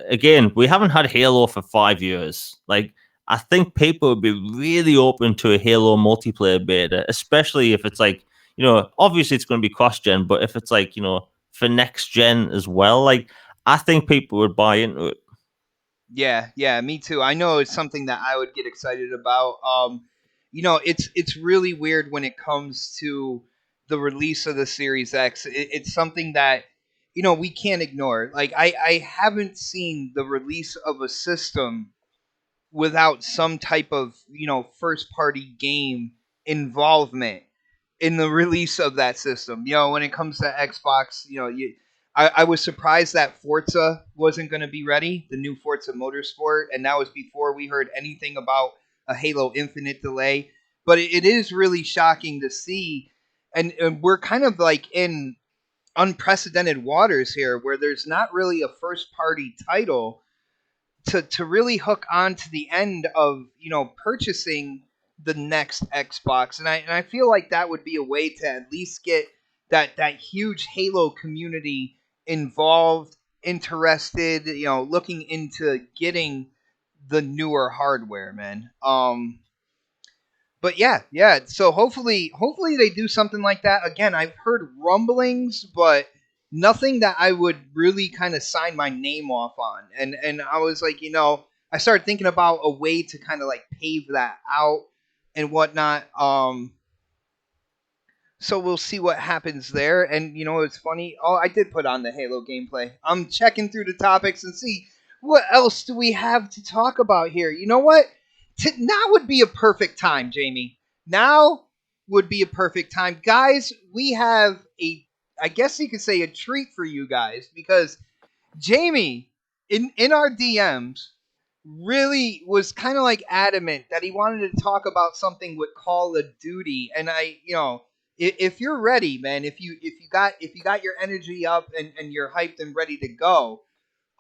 again, we haven't had Halo for 5 years. Like, I think people would be really open to a Halo multiplayer beta, especially if it's like, obviously it's going to be cross gen, but if it's like, for next gen as well, like, I think people would buy into it. Yeah, yeah, me too. I know it's something that I would get excited about. It's really weird when it comes to the release of the Series X. It's something that we can't ignore. Like I haven't seen the release of a system without some type of first party game involvement in the release of that system. When it comes to Xbox, I was surprised that Forza wasn't going to be ready, the new Forza Motorsport, and that was before we heard anything about a Halo Infinite delay. But it is really shocking to see, and we're kind of like in unprecedented waters here, where there's not really a first party title to really hook on to the end of purchasing the next Xbox, and I feel like that would be a way to at least get that huge Halo community involved, interested, looking into getting the newer hardware, man. But yeah. So hopefully they do something like that. Again, I've heard rumblings, but nothing that I would really kind of sign my name off on. And I was like, I started thinking about a way to kind of like pave that out and whatnot. So we'll see what happens there. And it's funny. Oh, I did put on the Halo gameplay. I'm checking through the topics and see what else do we have to talk about here. You know what? Now would be a perfect time, Jamie. Now would be a perfect time, guys. We have I guess you could say, a treat for you guys, because Jamie in our DMs really was kind of like adamant that he wanted to talk about something with Call of Duty, and if you're ready, man, if you got your energy up and you're hyped and ready to go,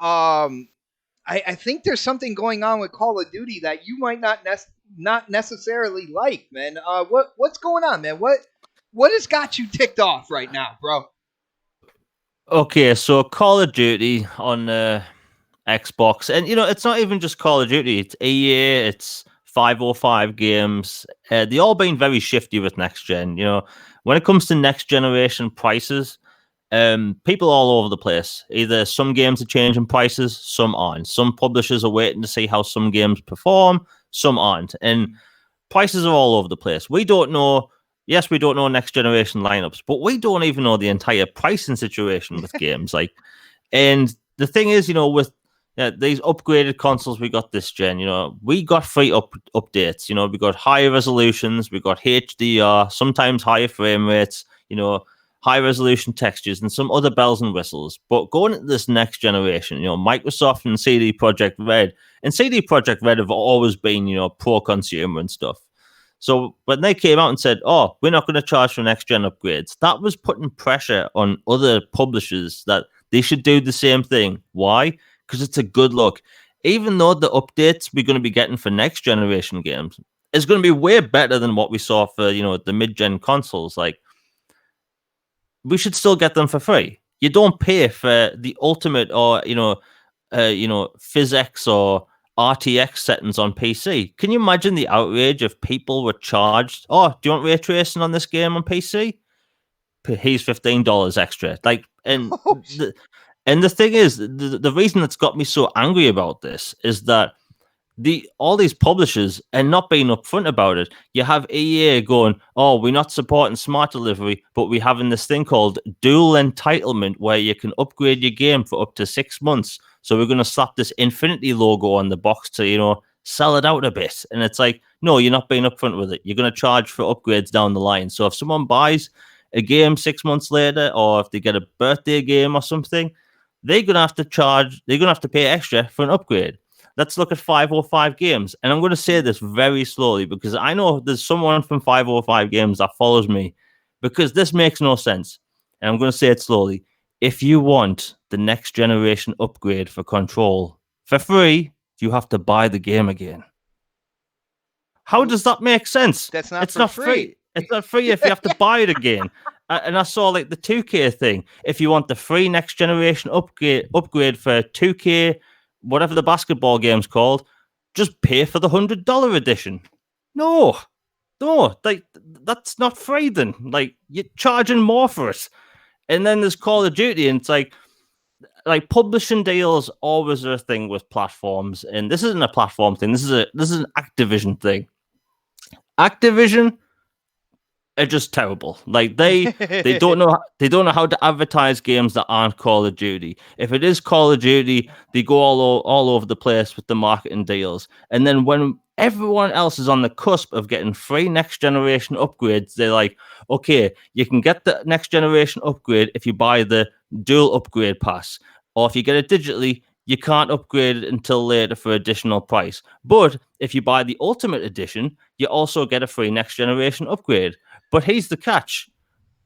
um, I think there's something going on with Call of Duty that you might not necessarily like, man. What's going on, man? What has got you ticked off right now, bro? Okay, so Call of Duty on Xbox, and it's not even just Call of Duty. It's EA, it's 505 games. They all been very shifty with next gen. When it comes to next generation prices, people all over the place. Either some games are changing prices, some aren't. Some publishers are waiting to see how some games perform, some aren't, and prices are all over the place. We don't know. Yes, we don't know next generation lineups, but we don't even know the entire pricing situation with games. And the thing is, with these upgraded consoles we got this gen, we got free updates. We got higher resolutions, we got HDR, sometimes higher frame rates, high resolution textures, and some other bells and whistles. But going into this next generation, Microsoft and CD Projekt Red, and CD Projekt Red have always been, pro consumer and stuff. So when they came out and said, "Oh, we're not going to charge for next gen upgrades," that was putting pressure on other publishers that they should do the same thing. Why? Because it's a good look. Even though the updates we're going to be getting for next generation games is going to be way better than what we saw for the mid gen consoles, we should still get them for free. You don't pay for the ultimate or PhysX or RTX settings on PC. Can you imagine the outrage if people were charged? Oh, do you want ray tracing on this game on PC? Here's $15 extra. And the thing is, the reason that's got me so angry about this is that all these publishers are not being upfront about it. You have EA going, "Oh, we're not supporting smart delivery, but we're having this thing called dual entitlement where you can upgrade your game for up to 6 months. So we're going to slap this Infinity logo on the box to, sell it out a bit." And it's like, no, you're not being upfront with it. You're going to charge for upgrades down the line. So if someone buys a game 6 months later, or if they get a birthday game or something, they're going to have to pay extra for an upgrade. Let's look at 505 games. And I'm going to say this very slowly because I know there's someone from 505 games that follows me, because this makes no sense. And I'm going to say it slowly. If you want the next generation upgrade for Control for free, you have to buy the game again. How does that make sense? That's not It's not free. It's not free if you have to buy it again. And I saw the 2K thing. If you want the free next generation upgrade for 2K, whatever the basketball game's called, just pay for the $100 edition. No, that's not free then. You're charging more for it. And then there's Call of Duty, and it's like publishing deals always are a thing with platforms, and this isn't a platform thing. This is an Activision thing. Activision are just terrible. Like they don't know how to advertise games that aren't Call of Duty. If it is Call of Duty, they go all over the place with the marketing deals. And then when everyone else is on the cusp of getting free next generation upgrades, they're like, okay, you can get the next generation upgrade if you buy the dual upgrade pass, or if you get it digitally. You can't upgrade it until later for additional price. But if you buy the Ultimate Edition, you also get a free next generation upgrade. But here's the catch.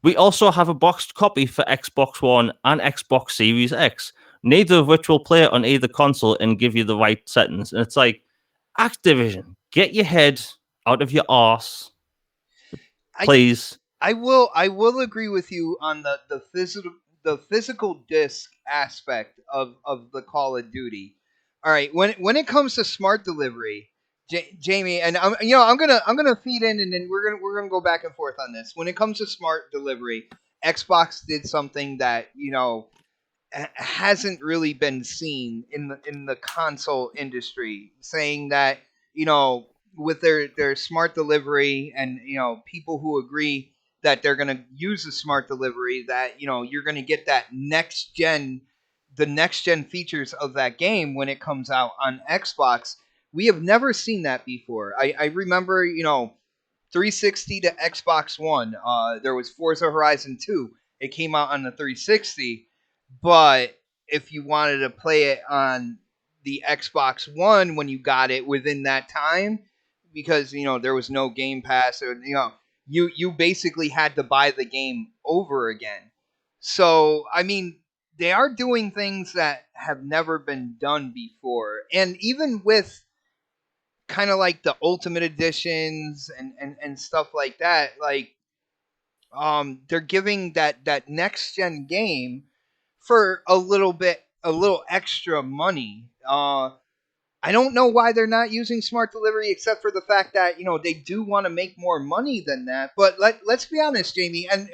We also have a boxed copy for Xbox One and Xbox Series X, neither of which will play on either console and give you the right settings. And it's like, Activision, get your head out of your arse, I please. I will agree with you on the physical disc aspect of the Call of Duty. All right, when it comes to smart delivery, Jamie, and I'm gonna feed in, and then we're gonna go back and forth on this. When it comes to smart delivery, Xbox did something that hasn't really been seen in the console industry, saying that with their smart delivery, and people who agree that they're going to use the smart delivery, that you're going to get that next gen features of that game when it comes out on Xbox. We have never seen that before. I remember 360 to Xbox One. There was Forza Horizon 2. It came out on the 360, but if you wanted to play it on the Xbox One when you got it within that time, because there was no Game Pass, or you basically had to buy the game over again. So I mean, they are doing things that have never been done before, and even with kind of like the ultimate editions and stuff like that, like they're giving that next gen game for a little extra money. I don't know why they're not using smart delivery, except for the fact that they do want to make more money than that. But let's be honest, Jamie, and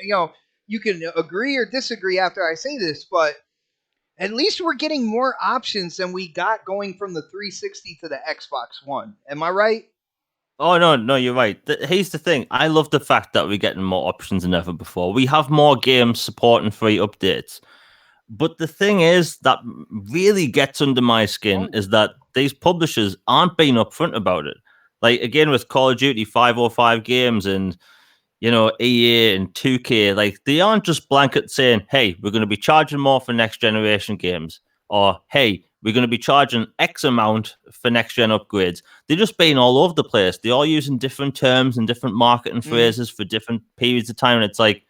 you can agree or disagree after I say this, but at least we're getting more options than we got going from the 360 to the Xbox One. Am I right? Oh no, no, you're right. Here's the thing. I love the fact that we're getting more options than ever before. We have more games supporting free updates. But the thing is that really gets under my skin Oh. is that these publishers aren't being upfront about it. Like again with Call of Duty 505 games and EA and 2K, like they aren't just blanket saying, "Hey, we're going to be charging more for next generation games," or "Hey, we're going to be charging X amount for next gen upgrades." They're just being all over the place. They're all using different terms and different marketing Mm. phrases for different periods of time, and it's like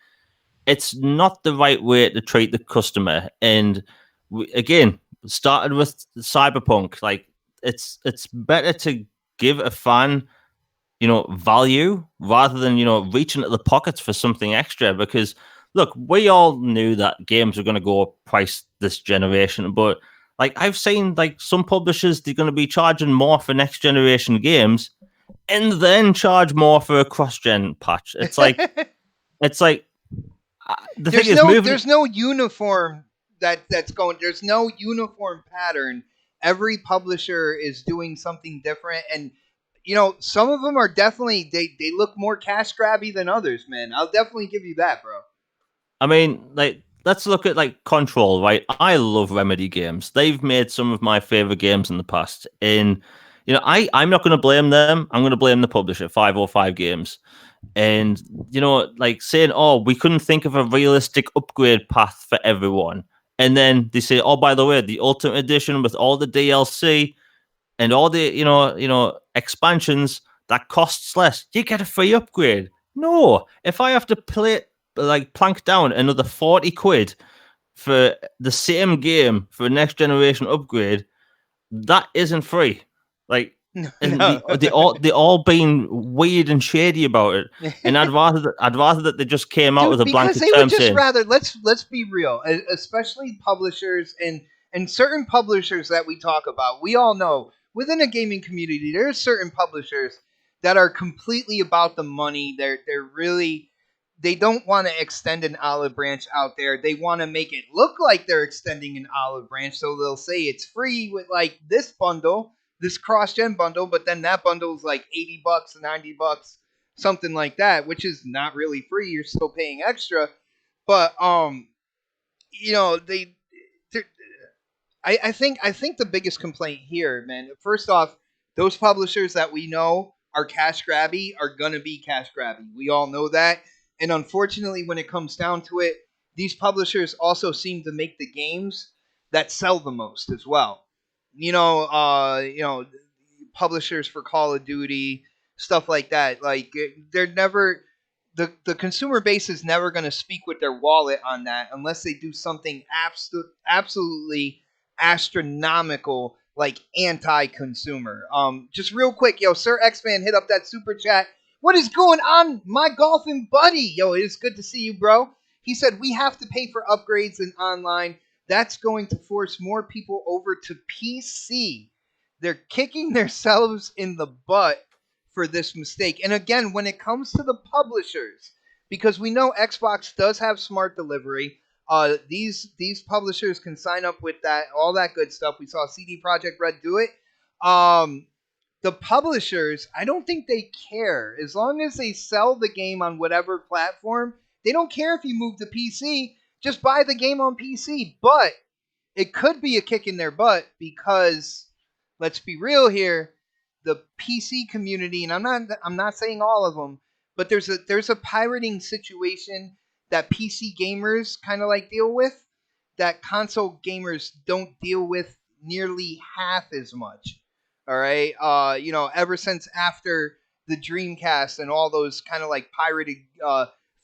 it's not the right way to treat the customer. And again, started with Cyberpunk. Like it's better to give a fan value rather than reaching at the pockets for something extra. Because look, we all knew that games were going to go up price this generation, but like I've seen like some publishers they're going to be charging more for next generation games and then charge more for a cross gen patch. It's like the thing there's is no moving. there's no uniform that's going. There's no uniform pattern. Every publisher is doing something different, and some of them are definitely, they look more cash grabby than others, man. I'll definitely give you that, bro. I mean, like, let's look at like Control, right? I love Remedy games. They've made some of my favorite games in the past. And I'm not going to blame them. I'm going to blame the publisher, 505 Games. And like saying, "Oh, we couldn't think of a realistic upgrade path for everyone." And then they say, "Oh, by the way, the Ultimate Edition with all the DLC and all the expansions that costs less, you get a free upgrade." No, if I have to play like plank down another 40 quid for the same game for a next generation upgrade, that isn't free. Like, and No. they all being weird and shady about it. And I'd rather that they just came out with Dude, a because blanket they would term just saying, rather, let's be real, especially publishers, and certain publishers that we talk about. We all know within a gaming community, there are certain publishers that are completely about the money. They're really, they don't want to extend an olive branch out there. They want to make it look like they're extending an olive branch, so they'll say it's free with like this bundle, this cross gen bundle, but then that bundle is like $80, $90 something like that, which is not really free. You're still paying extra, but you know, I think the biggest complaint here, man. First off, those publishers that we know are cash grabby are gonna be cash grabby. We all know that, and unfortunately, when it comes down to it, these publishers also seem to make the games that sell the most as well. Publishers for Call of Duty, stuff like that. Like they're never the consumer base is never going to speak with their wallet on that unless they do something absolutely astronomical, like anti-consumer. Just real quick, yo, Sir X-Man hit up that super chat. What is going on, my golfing buddy? Yo, it is good to see you, bro. He said we have to pay for upgrades in online. That's going to force more people over to PC. They're kicking themselves in the butt for this mistake. And again, when it comes to the publishers, because we know Xbox does have smart delivery, these publishers can sign up with that, all that good stuff. We saw CD Projekt Red do it. The publishers, I don't think they care. As long as they sell the game on whatever platform, they don't care if you move to PC. Just buy the game on PC. But it could be a kick in their butt because, let's be real here, the PC community, and I'm not saying all of them, but there's a pirating situation that PC gamers kind of like deal with that console gamers don't deal with nearly half as much. All right, ever since after the Dreamcast and all those kind of like pirated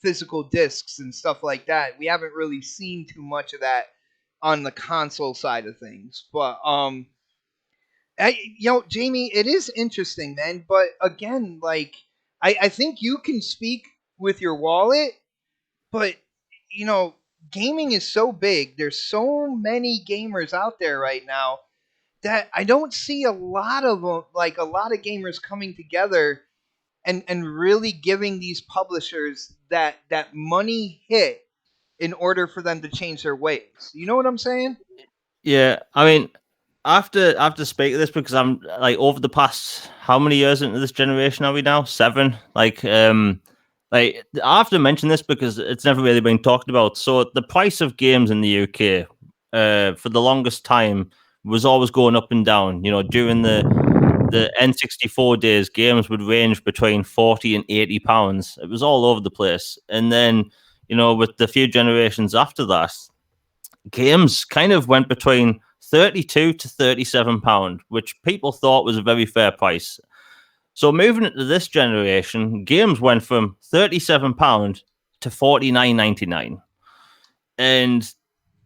physical discs and stuff like that, we haven't really seen too much of that on the console side of things. But Jamie, it is interesting, man. But again, like I think you can speak with your wallet, but you know, gaming is so big. There's so many gamers out there right now that I don't see a lot of them, like a lot of gamers coming together and really giving these publishers that money hit in order for them to change their ways. You know what I'm saying? Yeah, I mean, I have to speak of this because I'm like over the past how many years into this generation are we now? 7. Like I have to mention this because it's never really been talked about. So the price of games in the UK, for the longest time was always going up and down. You know, during the N64 days, games would range between 40 and 80 pounds. It was all over the place. And then, you know, with the few generations after that, games kind of went between 32 to 37 pound, which people thought was a very fair price. So moving into this generation, games went from 37 pound to 49.99. And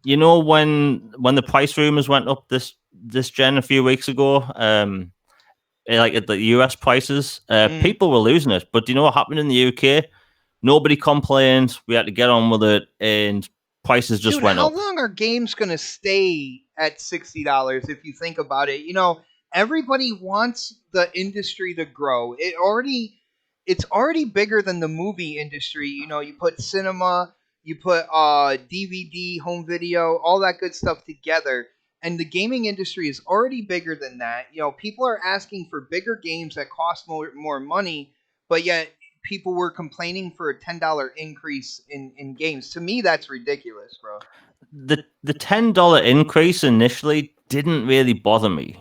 you know when the price rumors went up this gen a few weeks ago, like at the US prices, people were losing it. But do you know what happened in the UK? Nobody complained. We had to get on with it, and prices just went How up. long are games going to stay at $60 if you think about it? Everybody wants the industry to grow. It's already bigger than the movie industry. You put cinema, you put DVD, home video, all that good stuff together. And the gaming industry is already bigger than that. People are asking for bigger games that cost more money, but yet people were complaining for a $10 increase in games. To me, that's ridiculous, bro. The $10 increase initially didn't really bother me.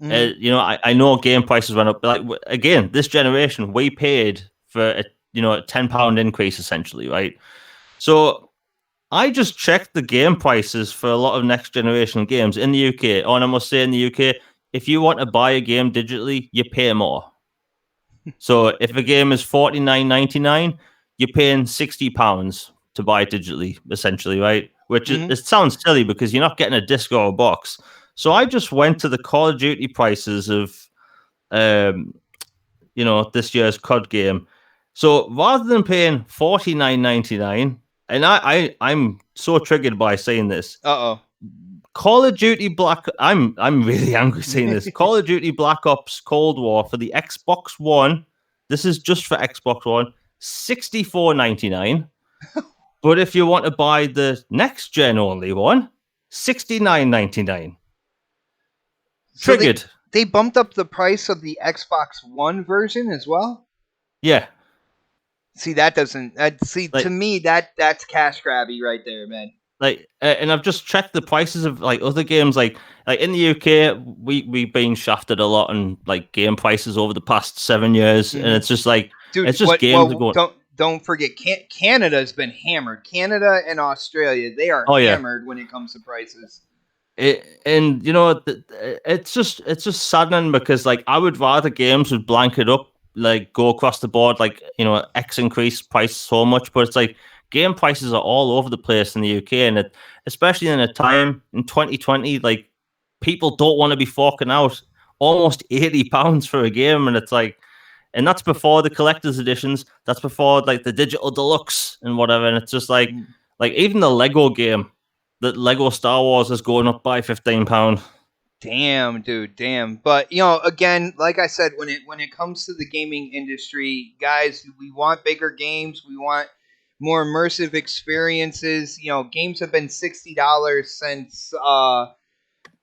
I know game prices went up. Like again, this generation, we paid for a £10 increase essentially, right? So I just checked the game prices for a lot of next generation games in the UK. Oh, and I must say, in the UK, if you want to buy a game digitally, you pay more. So if a game is £49.99, you're paying £60 to buy it digitally, essentially, right? Which it sounds silly because you're not getting a disc or a box. So I just went to the Call of Duty prices of, this year's COD game. So rather than paying £49.99, and I'm so triggered by saying this. Uh-oh. Call of Duty I'm really angry saying this. Call of Duty Black Ops Cold War for the Xbox One. This is just for Xbox One, $64.99. But if you want to buy the next gen only one, $69.99. Triggered. They bumped up the price of the Xbox One version as well? Yeah. See, that doesn't. See, to Like, me, that's cash grabby right there, man. and I've just checked the prices of like other games. Like in the UK, we've been shafted a lot on like game prices over the past 7 years, and Hmm. it's just like Dude, it's just what? games are Well, going. don't forget, Canada's been hammered. Canada and Australia, they are Oh yeah, hammered when it comes to prices. and it's just saddening because like I would rather games would blanket up, like go across the board, like X increase price so much, but it's like game prices are all over the place in the UK, and especially in a time in 2020, like people don't want to be forking out almost £80 for a game, and it's like, and that's before the collector's editions, that's before like the digital deluxe and whatever, and it's just like even the Lego game, the Lego Star Wars is going up by £15. Damn, dude, damn. But again, like I said, when it comes to the gaming industry, guys, we want bigger games. We want more immersive experiences. Games have been $60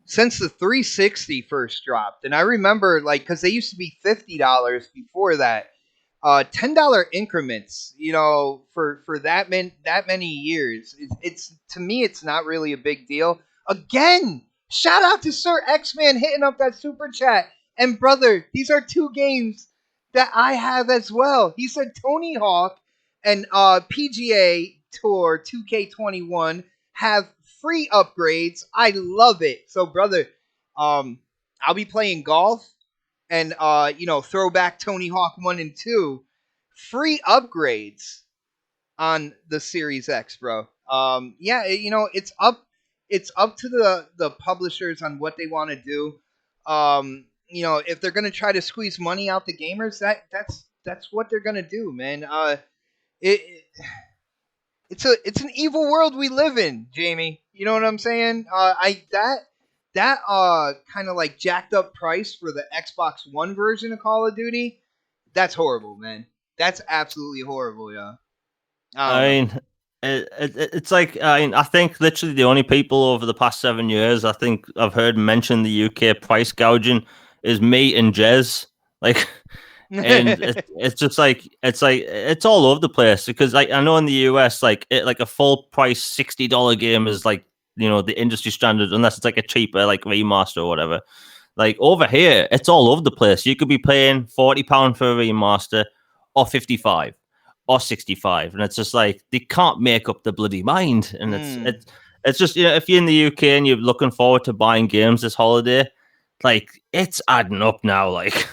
since the 360 first dropped, and I remember like because they used to be $50 before that. $10 increments, for that many years. It's to me, it's not really a big deal. Again, shout out to Sir X-Man hitting up that super chat. And brother, these are two games that I have as well. He said Tony Hawk and PGA Tour 2K21 have free upgrades. I love it. So brother, I'll be playing golf and throwback Tony Hawk 1 and 2, free upgrades on the Series X, bro. Yeah, it's up to the publishers on what they want to do. If they're gonna try to squeeze money out the gamers, that's what they're gonna do, man. It it's an evil world we live in, Jamie. You know what I'm saying? I that kind of like jacked up price for the Xbox One version of Call of Duty. That's horrible, man. That's absolutely horrible, yeah. I don't I know. mean, it's like, I think literally the only people over the past 7 years I think I've heard mention the UK price gouging is me and Jez. Like, and it's just like it's all over the place because like I know in the US, like a full price $60 game is like the industry standard unless it's like a cheaper like remaster or whatever. Like over here, it's all over the place. You could be paying £40 for a remaster, or 55, or 65, and it's just like they can't make up the bloody mind. And it's Mm. it's it's just if you're in the UK and you're looking forward to buying games this holiday, like it's adding up now. Like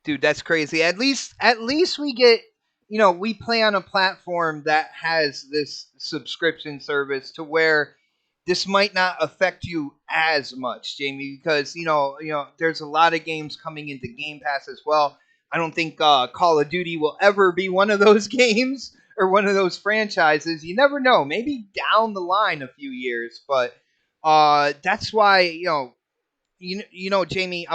Dude, that's crazy. At least we get, we play on a platform that has this subscription service to where this might not affect you as much, Jamie, because there's a lot of games coming into Game Pass as well. I don't think Call of Duty will ever be one of those games or one of those franchises. You never know. Maybe down the line a few years, but that's why Jamie,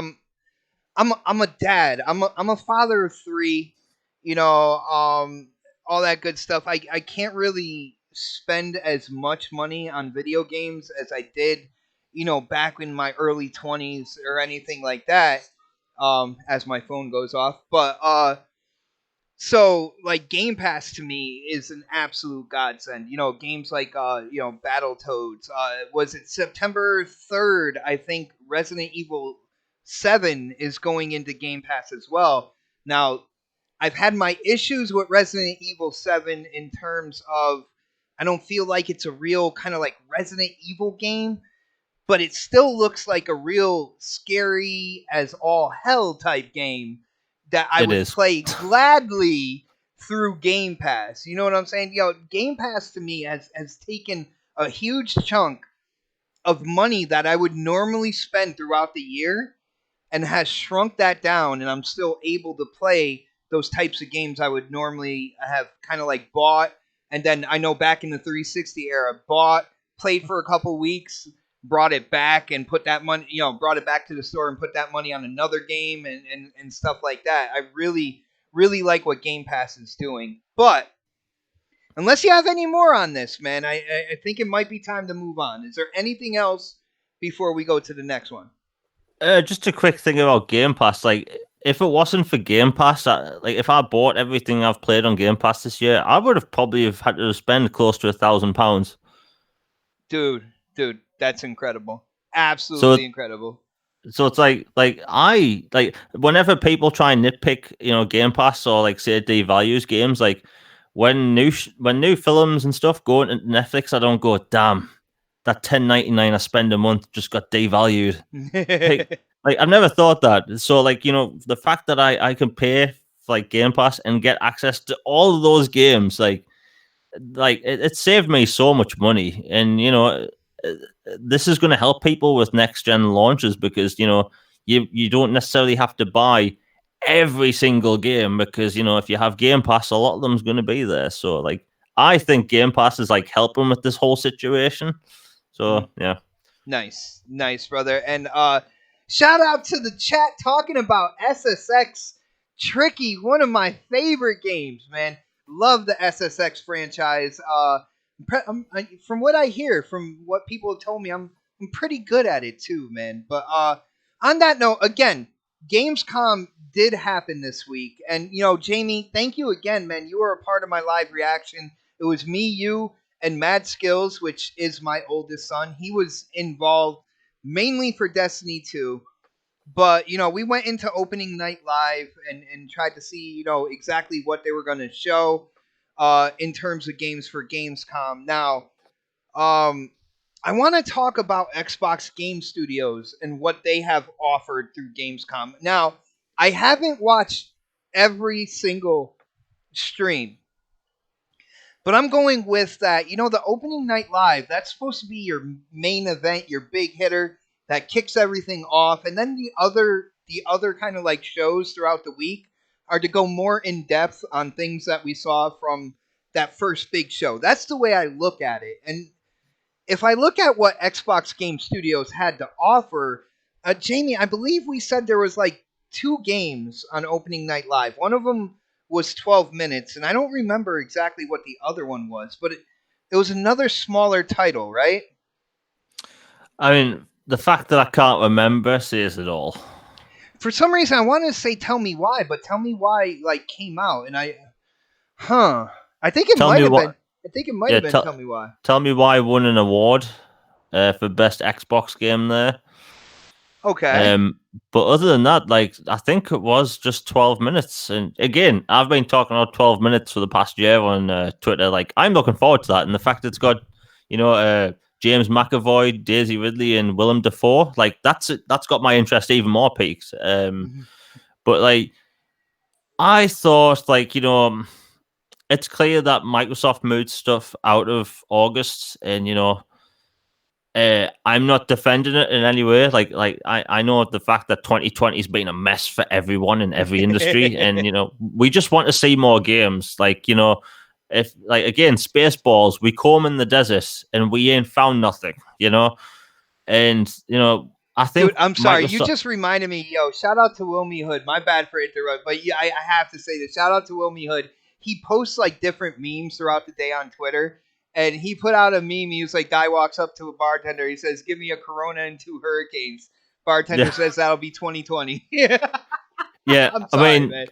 I'm a dad. I'm a father of three. All that good stuff. I can't really spend as much money on video games as I did, back in my early 20s or anything like that. As my phone goes off, but so like Game Pass to me is an absolute godsend. Games like Battletoads. Was it September 3rd? I think Resident Evil 7 is going into Game Pass as well. Now, I've had my issues with Resident Evil 7 in terms of I don't feel like it's a real kind of like Resident Evil game, but it still looks like a real scary as all hell type game that I it would is. play gladly through Game Pass. You know what I'm saying? Game Pass to me has taken a huge chunk of money that I would normally spend throughout the year and has shrunk that down, and I'm still able to play those types of games I would normally have kind of like bought. And then I know back in the 360 era, bought, played for a couple weeks, brought it back and put that money, brought it back to the store and put that money on another game and stuff like that. I really, really like what Game Pass is doing. But unless you have any more on this, man, I think it might be time to move on. Is there anything else before we go to the next one? Just a quick thing about Game Pass. Like, if it wasn't for Game Pass, like if I bought everything I've played on Game Pass this year, I would have probably have had to spend close to £1,000. Dude, that's incredible. So Absolutely incredible. so it's like I like whenever people try and nitpick, Game Pass or like say devalues games, like when new films and stuff go into Netflix, I don't go, damn, that 10.99 I spend a month just got devalued. Like, like I've never thought that. So like, the fact that I can pay for like Game Pass and get access to all of those games, like it saved me so much money. And this is going to help people with next gen launches because you don't necessarily have to buy every single game because if you have Game Pass, a lot of them's going to be there. So like I think Game Pass is like helping with this whole situation. So yeah. Nice, brother. And shout out to the chat talking about SSX Tricky, one of my favorite games, man. Love the SSX franchise. From what I hear, from what people have told me, I'm pretty good at it too, man. But on that note, again, Gamescom did happen this week, and Jamie, thank you again, man. You were a part of my live reaction. It was me, you, and Mad Skills, which is my oldest son. He was involved mainly for Destiny 2. But, we went into opening night live and tried to see, exactly what they were going to show in terms of games for Gamescom. Now, I want to talk about Xbox Game Studios and what they have offered through Gamescom. Now, I haven't watched every single stream, but I'm going with that. The opening night live, that's supposed to be your main event, your big hitter that kicks everything off. And then the other kind of like shows throughout the week are to go more in depth on things that we saw from that first big show. That's the way I look at it. And if I look at what Xbox Game Studios had to offer, Jamie, I believe we said there was like 2 games on opening night live. One of them was 12 minutes, and I don't remember exactly what the other one was, but it was another smaller title, right? I mean, the fact that I can't remember says it all. For some reason, I want to say "Tell Me Why," but "Tell Me Why" like came out, and I think it might have been. I think it might have been "Tell Me Why." Tell Me Why won an award for best Xbox game there. Okay. But other than that, like I think it was just 12 minutes. And again, I've been talking about 12 minutes for the past year on Twitter. Like I'm looking forward to that, and the fact it's got, James McAvoy, Daisy Ridley, and Willem Dafoe. Like that's got my interest even more peaked. But like I thought, like it's clear that Microsoft moved stuff out of August, and I'm not defending it in any way. Like I know the fact that 2020 has been a mess for everyone in every industry, and we just want to see more games. Like if like again Spaceballs, we come in the desert and we ain't found nothing. And I think. Dude, I'm sorry. You just reminded me. Yo, shout out to Wilmy Hood. My bad for interrupting, but yeah, I have to say this. Shout out to Wilmy Hood. He posts like different memes throughout the day on Twitter. And he put out a meme. He was like, guy walks up to a bartender. He says, "Give me a Corona and 2 hurricanes." Bartender says, "That'll be 2020." Yeah, I'm sorry, man.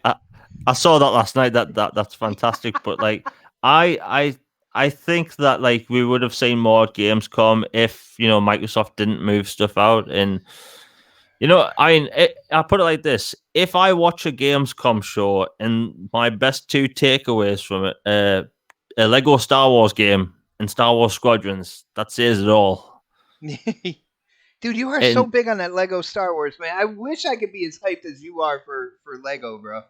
I saw that last night. That's fantastic. But like, I think that like we would have seen more Gamescom if Microsoft didn't move stuff out. And I put it like this: if I watch a Gamescom show and my best 2 takeaways from it, a Lego Star Wars game and Star Wars Squadrons, that says it all. Dude, you are so big on that Lego Star Wars, man. I wish I could be as hyped as you are for Lego, bro.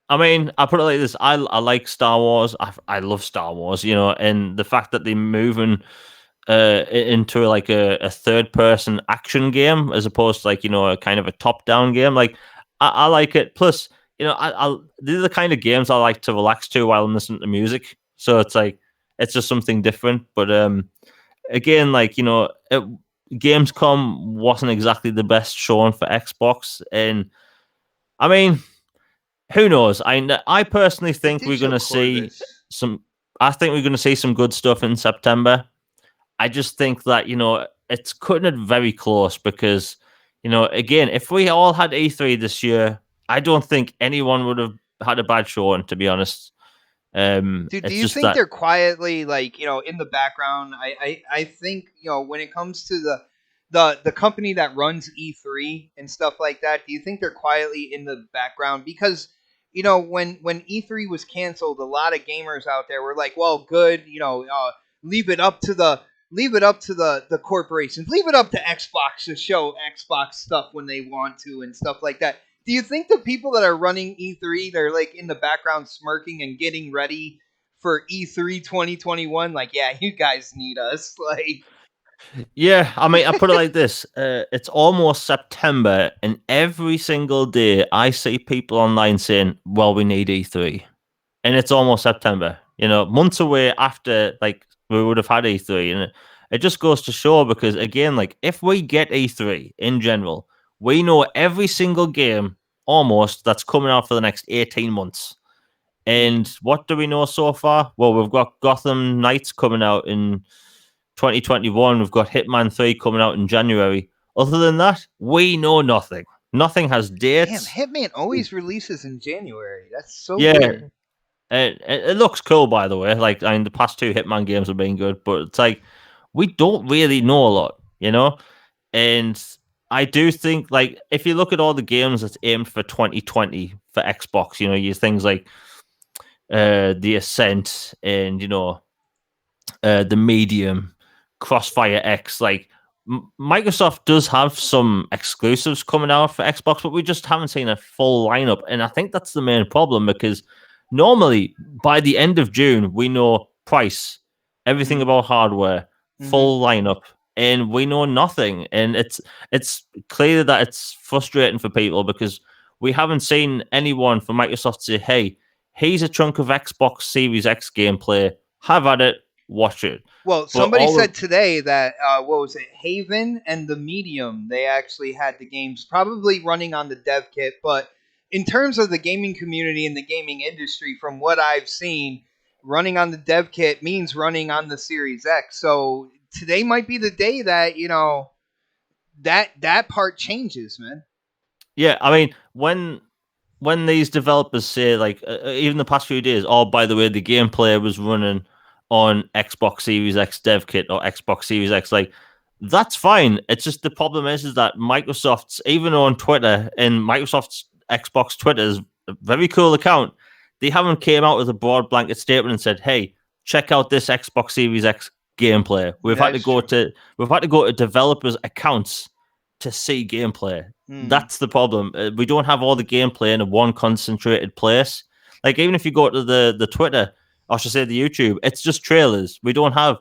I mean, I put it like this: I like Star Wars. I love Star Wars, and the fact that they're moving into like a third person action game as opposed to like a kind of a top down game. Like I like it. Plus, these are the kind of games I like to relax to while I'm listening to music. So it's like it's just something different. But again, like Gamescom wasn't exactly the best showing for Xbox, and I mean, who knows? I personally think we're going to see some. I think we're going to see some good stuff in September. I just think that it's cutting it very close because again, if we all had E3 this year, I don't think anyone would have had a bad showing, to be honest. Dude, do It's you just think that they're quietly like in the background? I think when it comes to the company that runs E3 and stuff like that, do you think they're quietly in the background? Because when E3 was canceled, a lot of gamers out there were like, well, good, leave it up to the corporations, leave it up to Xbox to show Xbox stuff when they want to and stuff like that. Do you think the people that are running E3, they're like in the background smirking and getting ready for E3 2021? Like, yeah, you guys need us. Like, yeah, I mean, I put it like this: it's almost September, and every single day I see people online saying, "Well, we need E3," and it's almost September. Months away after like we would have had E3, and it just goes to show because again, like if we get E3 in general, we know every single game almost that's coming out for the next 18 months. mm, And what do we know so far? Well, we've got Gotham Knights coming out in 2021. We've got Hitman 3 coming out in January. Other than that, we know nothing. Nothing has damn, dates. Hitman always releases in January. That's so Yeah, weird. it looks cool, by the way. Like, I mean, the past two Hitman games have been good, but it's like we don't really know a lot. And I do think, like, if you look at all the games that's aimed for 2020 for Xbox, you things like the Ascent and the Medium, Crossfire X. Like Microsoft does have some exclusives coming out for Xbox, but we just haven't seen a full lineup, and I think that's the main problem because normally by the end of June we know price, everything Mm, about hardware, mm-hmm. full lineup. And we know nothing, and it's clear that it's frustrating for people because we haven't seen anyone from Microsoft say, "Hey, here's a chunk of Xbox Series X gameplay. Have at it, watch it." Well, But somebody all of said today that what was it, Haven and the Medium? They actually had the games probably running on the dev kit, but in terms of the gaming community and the gaming industry, from what I've seen, running on the dev kit means running on the Series X. So today might be the day that that part changes, man. yeah, I mean when these developers say like even the past few days, oh by the way, the gameplay was running on Xbox Series X dev kit or Xbox Series X, like that's fine. It's just the problem is that Microsoft's even on Twitter and Microsoft's Xbox Twitter is a very cool account. They haven't came out with a broad blanket statement and said, "Hey, check out this Xbox Series X gameplay." That's true. We've had to go to developers' accounts to see gameplay. Hmm. That's the problem. We don't have all the gameplay in one concentrated place. Like even if you go to the Twitter, or I should say the YouTube, it's just trailers. We don't have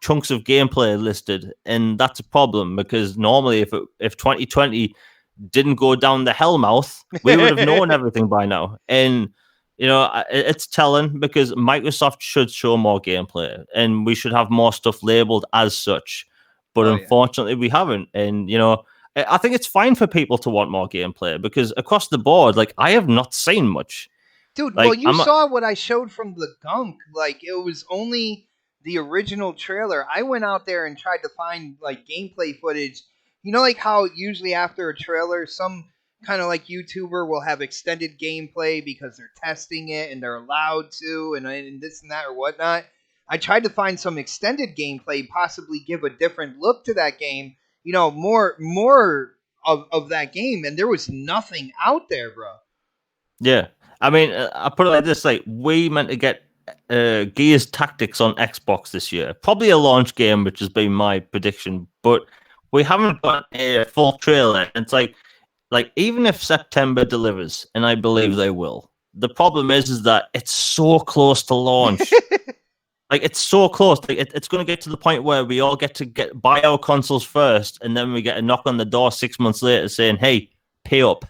chunks of gameplay listed, and that's a problem because normally if 2020 didn't go down the hellmouth, we would have known everything by now. And it's telling because Microsoft should show more gameplay, and we should have more stuff labeled as such. But Oh yeah. unfortunately, we haven't. And I think it's fine for people to want more gameplay because across the board, like I have not seen much. Dude, well, Like you I'm, saw what I showed from the gunk. Like, it was only the original trailer. I went out there and tried to find, like, gameplay footage. You know, like how usually after a trailer, some kind of like YouTuber will have extended gameplay because they're testing it and they're allowed to, and this and that or whatnot. I tried to find some extended gameplay, possibly give a different look to that game, more of that game, and there was nothing out there, bro. yeah. I mean, I put it like this: like we meant to get Gears Tactics on Xbox this year, probably a launch game, which has been my prediction. But we haven't got a full trailer. It's like even if September delivers, and I believe they will, the problem is that it's so close to launch. Like it's so close. Like, it's going to get to the point where we all get to buy our consoles first, and then we get a knock on the door 6 months later saying, "Hey, pay up."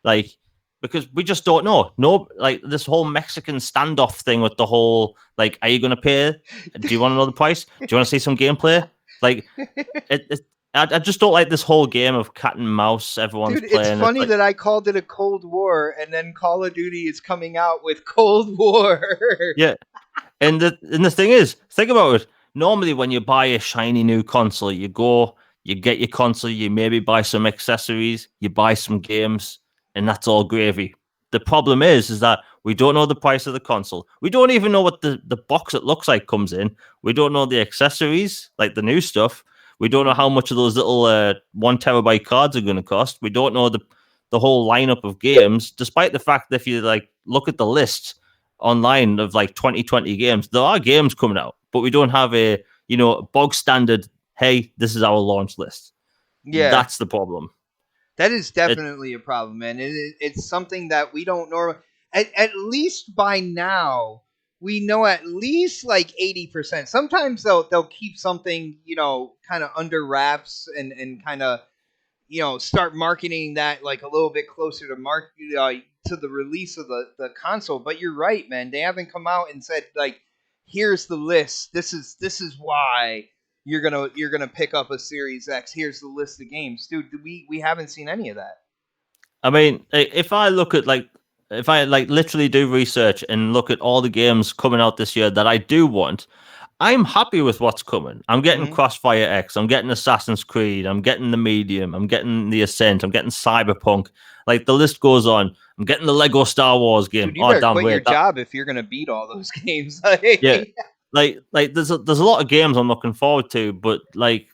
Like because we just don't know. No, like this whole Mexican standoff thing with the whole like, are you going to pay? Do you want to know the price? Do you want to see some gameplay? Like it I just don't like this whole game of cat and mouse everyone's Dude, it's playing. It's funny like that I called it a Cold War, and then Call of Duty is coming out with Cold War. yeah, and the thing is, think about it. Normally, when you buy a shiny new console, you go, you get your console, you maybe buy some accessories, you buy some games, and that's all gravy. The problem is that we don't know the price of the console. We don't even know what the box it looks like comes in. We don't know the accessories, like the new stuff. We don't know how much of those little 1 terabyte cards are going to cost. We don't know the whole lineup of games, despite the fact that if you like look at the list online of like 2020 games, there are games coming out, but we don't have a bog standard. Hey, this is our launch list. Yeah, That's the problem. that is It, definitely a problem, man. It's something that we don't normally. At least by now, we know at least like 80%. Sometimes they'll keep something, kind of under wraps and kind of, start marketing that like a little bit closer to to the release of the console. But you're right, man. They haven't come out and said like, here's the list. This is why you're gonna pick up a Series X. Here's the list of games, dude. We haven't seen any of that. I mean, if I look at if I like literally do research and look at all the games coming out this year that I do want, I'm happy with what's coming. I'm getting Mm-hmm. Crossfire X. I'm getting Assassin's Creed. I'm getting the Medium. I'm getting the Ascent. I'm getting Cyberpunk. Like the list goes on. I'm getting the Lego Star Wars game. Dude, you Oh better damn! quit your Wait, that job if you're gonna beat all those games. yeah. Like there's a lot of games I'm looking forward to, but like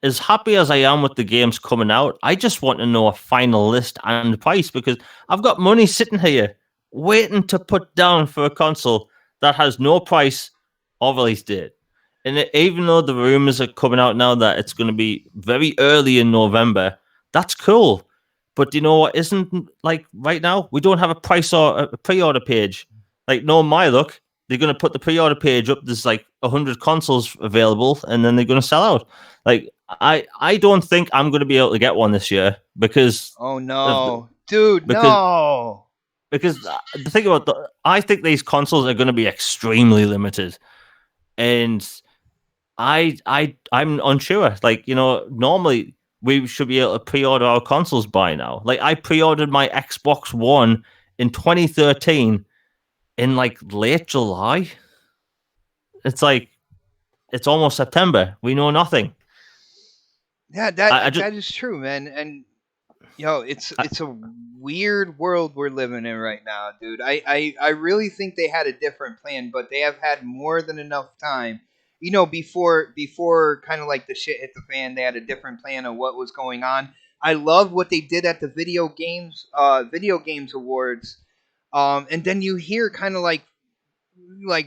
as happy as I am with the games coming out, I just want to know a final list and price because I've got money sitting here waiting to put down for a console that has no price or release date. And even though the rumors are coming out now that it's going to be very early in November, that's cool. But you know what? Isn't like right now we don't have a price or a pre-order page. Like no, my luck, they're going to put the pre-order page up. There's like 100 consoles available, and then they're going to sell out. Like I don't think I'm going to be able to get one this year because Oh of no, dude, because no. the thing about I think these consoles are going to be extremely limited, and I'm unsure. Like normally we should be able to pre-order our consoles by now. Like I pre-ordered my Xbox One in 2013 in like late July. It's like it's almost September. We know nothing. Yeah, I that just that is true, man. And it's a weird world we're living in right now, dude. I really think they had a different plan, but they have had more than enough time. Before kind of like the shit hit the fan, they had a different plan of what was going on. I love what they did at the video games awards. And then you hear kind of like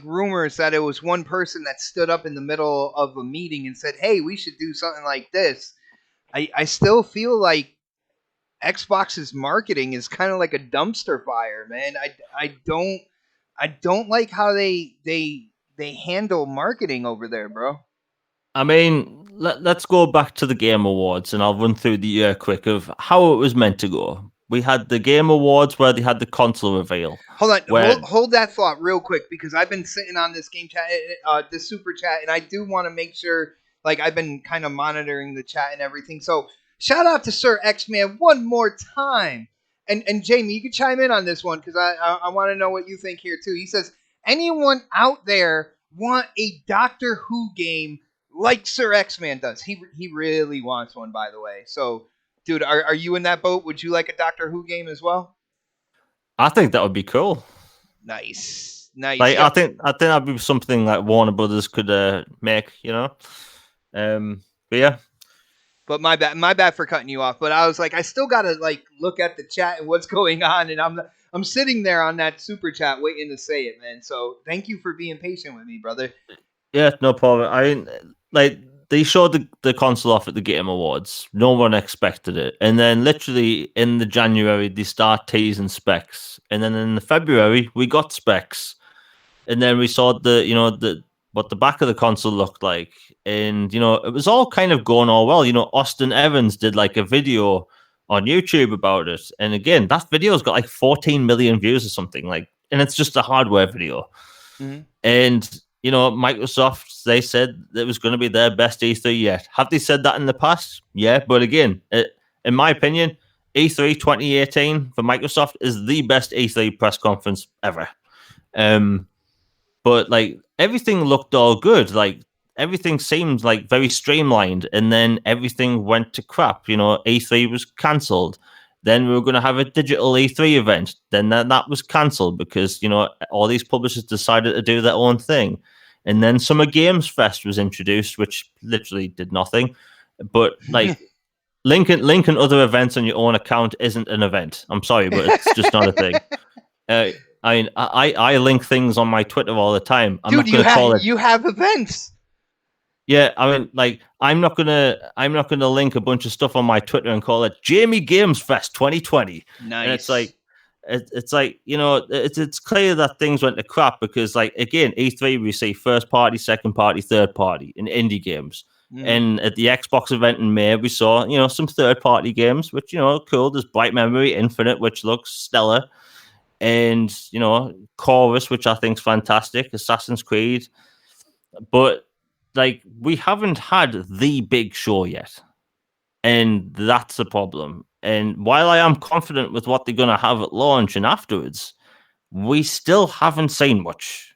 rumors that it was one person that stood up in the middle of a meeting and said, "Hey, we should do something like this." I still feel like Xbox's marketing is kind of like a dumpster fire, man. I don't like how they handle marketing over there, bro. I mean, let's go back to the Game Awards and I'll run through the year quick of how it was meant to go. We had the Game Awards where they had the console reveal. Hold on, Where hold that thought real quick because I've been sitting on this game chat, this super chat, and I do want to make sure, like, I've been kind of monitoring the chat and everything. So shout out to Sir X Man one more time, and Jamie, you can chime in on this one because I want to know what you think here too. He says, anyone out there want a Doctor Who game like Sir X Man does? He really wants one, by the way. So, dude, are you in that boat? Would you like a Doctor Who game as well? I think that would be cool. Nice, nice. Like I Yep. think that'd be something like Warner Brothers could make. But yeah, But my bad for cutting you off. But I was like, I still gotta like look at the chat and what's going on, and I'm sitting there on that super chat waiting to say it, man. So thank you for being patient with me, brother. yeah, no problem. I mean, like they showed the console off at the Game Awards. No one expected it, and then literally in the January they start teasing specs, and then in the February we got specs, and then we saw the what the back of the console looked like, and it was all kind of going all well. Austin Evans did like a video on YouTube about it, and again that video's got like 14 million views or something like, and it's just a hardware video. Mm-hmm. And Microsoft, they said it was going to be their best E3 yet. Have they said that in the past? Yeah, but again, in my opinion, E3 2018 for Microsoft is the best E3 press conference ever. But like everything looked all good. Like everything seemed like very streamlined, and then everything went to crap. E3 was cancelled, Then we were going to have a digital E3 event. Then that was cancelled because, all these publishers decided to do their own thing. And then Summer Games Fest was introduced, which literally did nothing. But like linking other events on your own account isn't an event. I'm sorry, but it's just not a thing. Uh, I mean, I link things on my Twitter all the time. I'm Dude, not going to call it. you have events. Yeah, I mean, like I'm not gonna link a bunch of stuff on my Twitter and call it Jamie Games Fest 2020. Nice. And it's like, it's like it's clear that things went to crap because, like, again, E3 we see first party, second party, third party in indie games. And at the Xbox event in May, we saw some third party games, which cool. There's Bright Memory Infinite, which looks stellar, and Chorus, which I think's fantastic. Assassin's Creed, but like we haven't had the big show yet, and that's a problem. And while I am confident with what they're going to have at launch and afterwards, we still haven't seen much,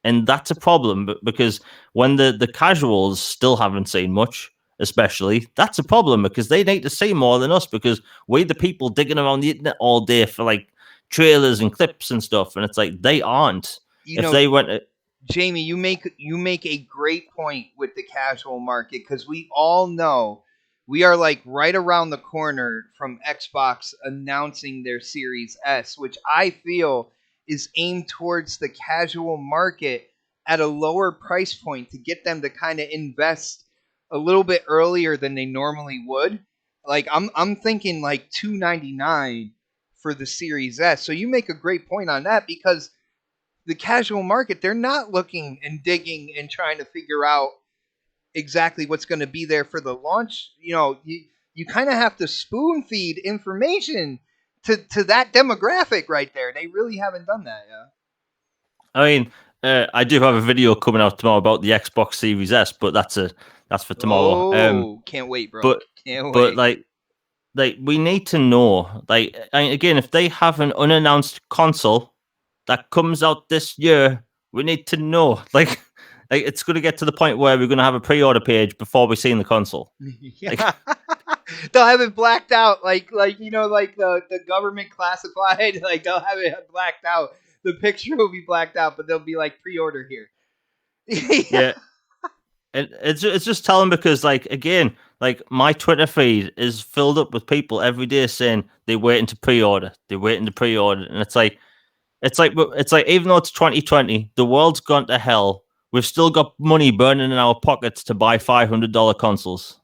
and that's a problem. Because when the casuals still haven't seen much, especially, that's a problem because they need to see more than us, because we're the people digging around the internet all day for like trailers and clips and stuff, and it's like they aren't. If they went Jamie, you make a great point with the casual market, because we all know we are like right around the corner from Xbox announcing their Series S, which I feel is aimed towards the casual market at a lower price point to get them to kind of invest a little bit earlier than they normally would. Like I'm thinking like $299 for the Series S. So you make a great point on that, because the casual market, they're not looking and digging and trying to figure out exactly what's going to be there for the launch. You kind of have to spoon feed information to that demographic right there. They really haven't done that. Yeah. I mean, I do have a video coming out tomorrow about the Xbox Series S, but that's for tomorrow. Can't wait, bro. But Can't but wait. like we need to know. Like, again, if they have an unannounced console that comes out this year, we need to know. Like it's going to get to the point where we're going to have a pre-order page before we see the console. Yeah. Like, they'll have it blacked out, like like the government classified. Like they'll have it blacked out. The picture will be blacked out, but they'll be like pre-order here. Yeah. And it's just telling, because like, again, like my Twitter feed is filled up with people every day saying they're waiting to pre-order, and it's like even though it's 2020, the world's gone to hell. We've still got money burning in our pockets to buy $500 consoles.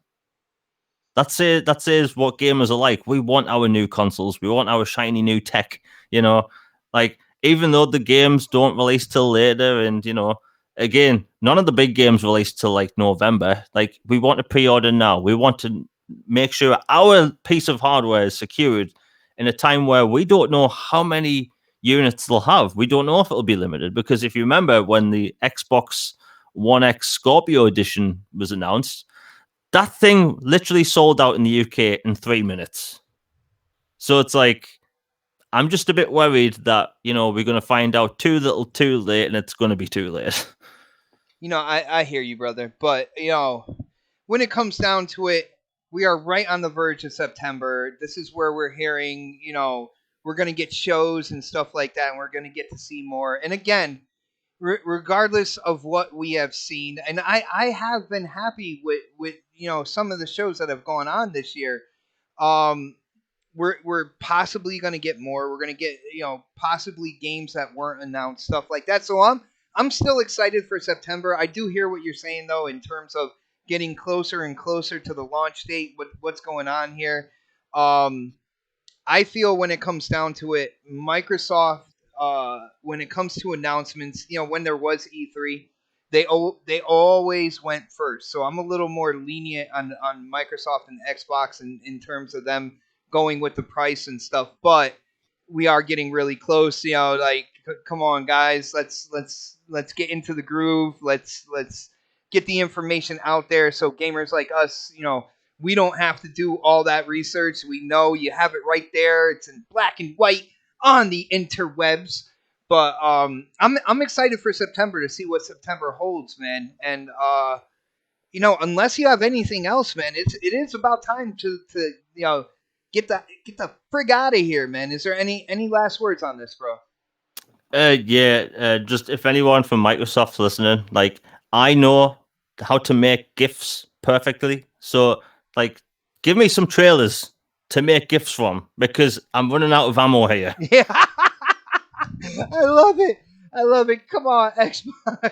That says what gamers are like. We want our new consoles. We want our shiny new tech. Like, even though the games don't release till later, and again, none of the big games release till like November. Like, we want to pre-order now. We want to make sure our piece of hardware is secured in a time where we don't know how many units they'll have. We don't know if it'll be limited, because if you remember when the Xbox One X Scorpio edition was announced, that thing literally sold out in the UK in 3 minutes. So it's like, I'm just a bit worried that, we're going to find out too little too late, and it's going to be too late. I hear you, brother. But, when it comes down to it, we are right on the verge of September. This is where we're hearing, we're going to get shows and stuff like that, and we're going to get to see more. And again, regardless of what we have seen, and I have been happy with some of the shows that have gone on this year. We're possibly going to get more. We're going to get possibly games that weren't announced, stuff like that. So I'm still excited for September. I do hear what you're saying though, in terms of getting closer and closer to the launch date. What's going on here? I feel when it comes down to it, Microsoft, when it comes to announcements, when there was E3, they always went first. So I'm a little more lenient on Microsoft and Xbox in terms of them going with the price and stuff. But we are getting really close. Like, come on, guys, let's get into the groove. Let's get the information out there, so gamers like us, we don't have to do all that research. We know you have it right there. It's in black and white on the interwebs. But I'm excited for September to see what September holds, man. And unless you have anything else, man, it is about time to Get the frig out of here, man. Is there any last words on this, bro? Just if anyone from Microsoft's listening, like I know how to make GIFs perfectly. So like give me some trailers to make GIFs from because I'm running out of ammo here. Yeah, I love it. I love it. Come on, Xbox.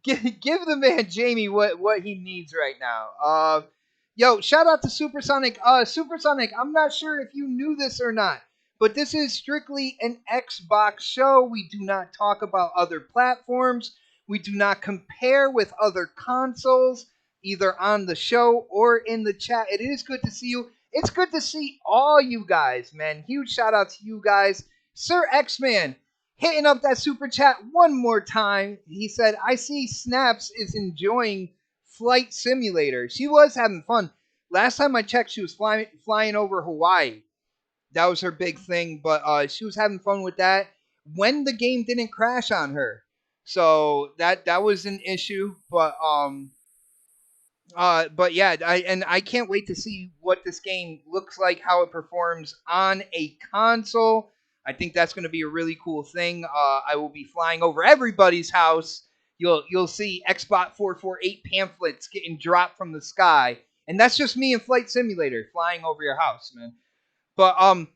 Give the man Jamie what he needs right now. Yo, shout out to Supersonic. Supersonic, I'm not sure if you knew this or not, but this is strictly an Xbox show. We do not talk about other platforms. We do not compare with other consoles, either on the show or in the chat. It is good to see you. It's good to see all you guys, man. Huge shout out to you guys. Sir X Man, hitting up that super chat one more time. He said, I see Snaps is enjoying Flight Simulator. She was having fun. Last time I checked, she was flying over Hawaii. That was her big thing, but she was having fun with that when the game didn't crash on her. So that was an issue, but yeah, I can't wait to see what this game looks like, how it performs on a console. I think that's going to be a really cool thing. I will be flying over everybody's house. You'll see Xbox 448 pamphlets getting dropped from the sky, and that's just me in Flight Simulator flying over your house, man. But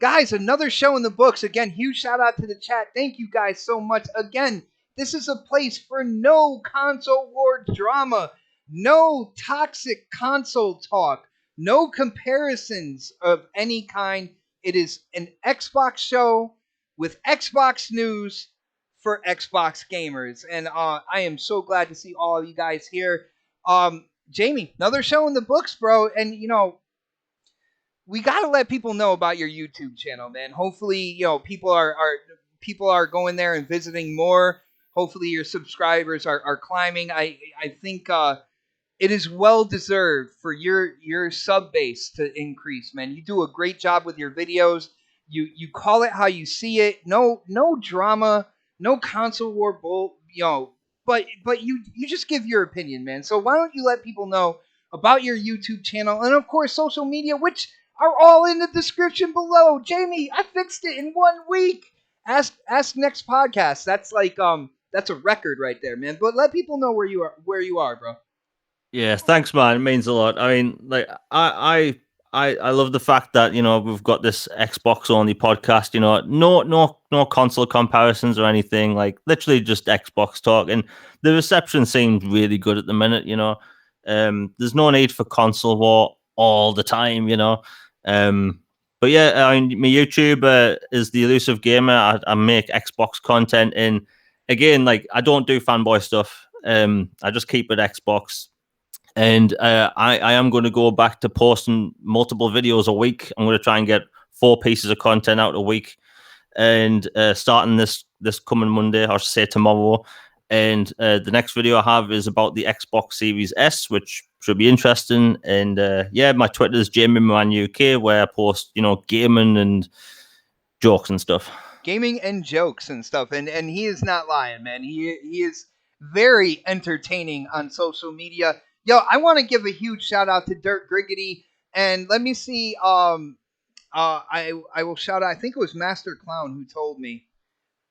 guys, another show in the books. Again, huge shout out to the chat. Thank you guys so much. Again, this is a place for no console war drama, no toxic console talk, no comparisons of any kind. It is an Xbox show with Xbox news for Xbox gamers, and I am so glad to see all of you guys here. Jamie, another show in the books, bro, and we gotta let people know about your YouTube channel, man. Hopefully, people are going there and visiting more. Hopefully, your subscribers are climbing. I think it is well deserved for your sub base to increase, man. You do a great job with your videos. You call it how you see it. No drama, no console war bull, but you just give your opinion, man. So why don't you let people know about your YouTube channel and of course social media, which are all in the description below. Jamie, I fixed it in 1 week. Ask next podcast. That's a record right there, man. But let people know where you are, bro. Yeah, thanks, man. It means a lot. I mean, like I love the fact that we've got this Xbox only podcast. No console comparisons or anything. Like literally just Xbox talk, and the reception seems really good at the minute. There's no need for console war all the time. But yeah, I mean, my YouTube is the Elusive Gamer. I make Xbox content, and again, like I don't do fanboy stuff. I just keep it Xbox. And I am going to go back to posting multiple videos a week. I'm going to try and get 4 pieces of content out a week, and starting this coming Monday, or say tomorrow. And the next video I have is about the Xbox Series S, which should be interesting. And yeah, my Twitter is JamieMoran UK, where I post gaming and jokes and stuff. Gaming and jokes and stuff, and he is not lying, man. He is very entertaining on social media. Yo, I want to give a huge shout out to Dirt Griggity, and let me see. I will shout out. I think it was Master Clown who told me.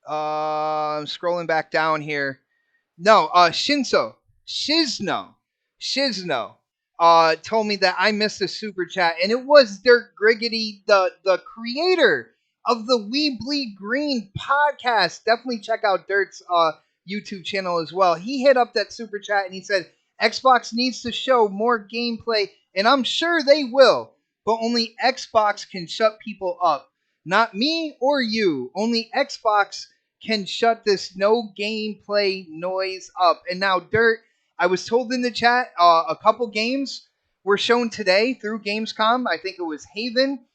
I'm scrolling back down here. No, Shizno, told me that I missed a super chat, and it was Dirk Griggity, the creator of the We Bleed Green podcast. Definitely check out Dirk's YouTube channel as well. He hit up that super chat and he said Xbox needs to show more gameplay, and I'm sure they will, but only Xbox can shut people up. Not me or you. Only Xbox can shut this no gameplay noise up. And now, Dirt, I was told in the chat a couple games were shown today through Gamescom. I think it was Haven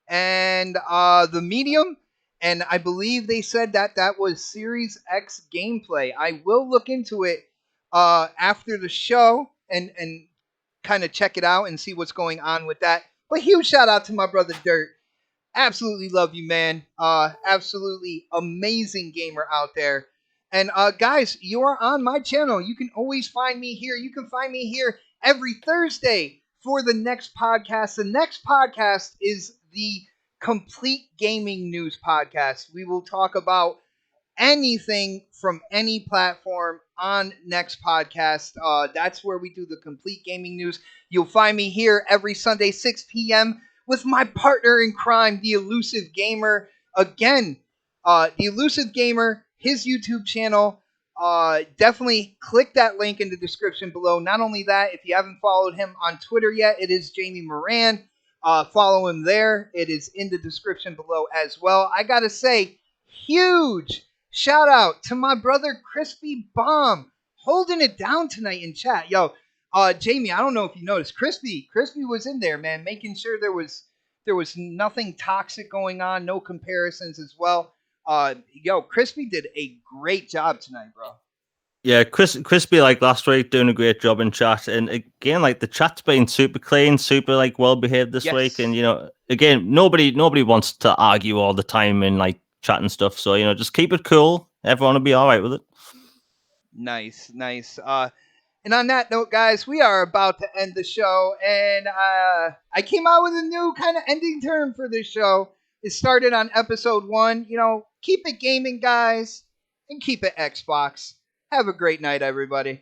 and The Medium. And I believe they said that was Series X gameplay. I will look into it after the show and kind of check it out and see what's going on with that. But huge shout out to my brother Dirt. Absolutely love you, man. Absolutely amazing gamer out there. And guys, you are on my channel. You can always find me here. You can find me here every Thursday for the next podcast. The next podcast is the Complete Gaming News podcast. We will talk about anything from any platform on next podcast. That's where we do the Complete Gaming News. You'll find me here every Sunday, 6 p.m. with my partner in crime, the Elusive Gamer. Again, the Elusive Gamer, his YouTube channel. Definitely click that link in the description below. Not only that, if you haven't followed him on Twitter yet, it is Jamie Moran. Follow him there. It is in the description below as well. I gotta say, huge shout out to my brother Crispy Bomb holding it down tonight in chat. Yo, Jamie, I don't know if you noticed, Crispy was in there, man, making sure there was nothing toxic going on, no comparisons as well. Yo, Crispy did a great job tonight, bro. Yeah, Crispy, like last week, doing a great job in chat, and again, like the chat's been super clean, super like well behaved this week, and again, nobody wants to argue all the time in like chat and stuff, so just keep it cool. Everyone will be all right with it. Nice. And on that note, guys, we are about to end the show, and I came out with a new kind of ending term for this show. It started on episode 1. Keep it gaming, guys, and keep it Xbox. Have a great night, everybody.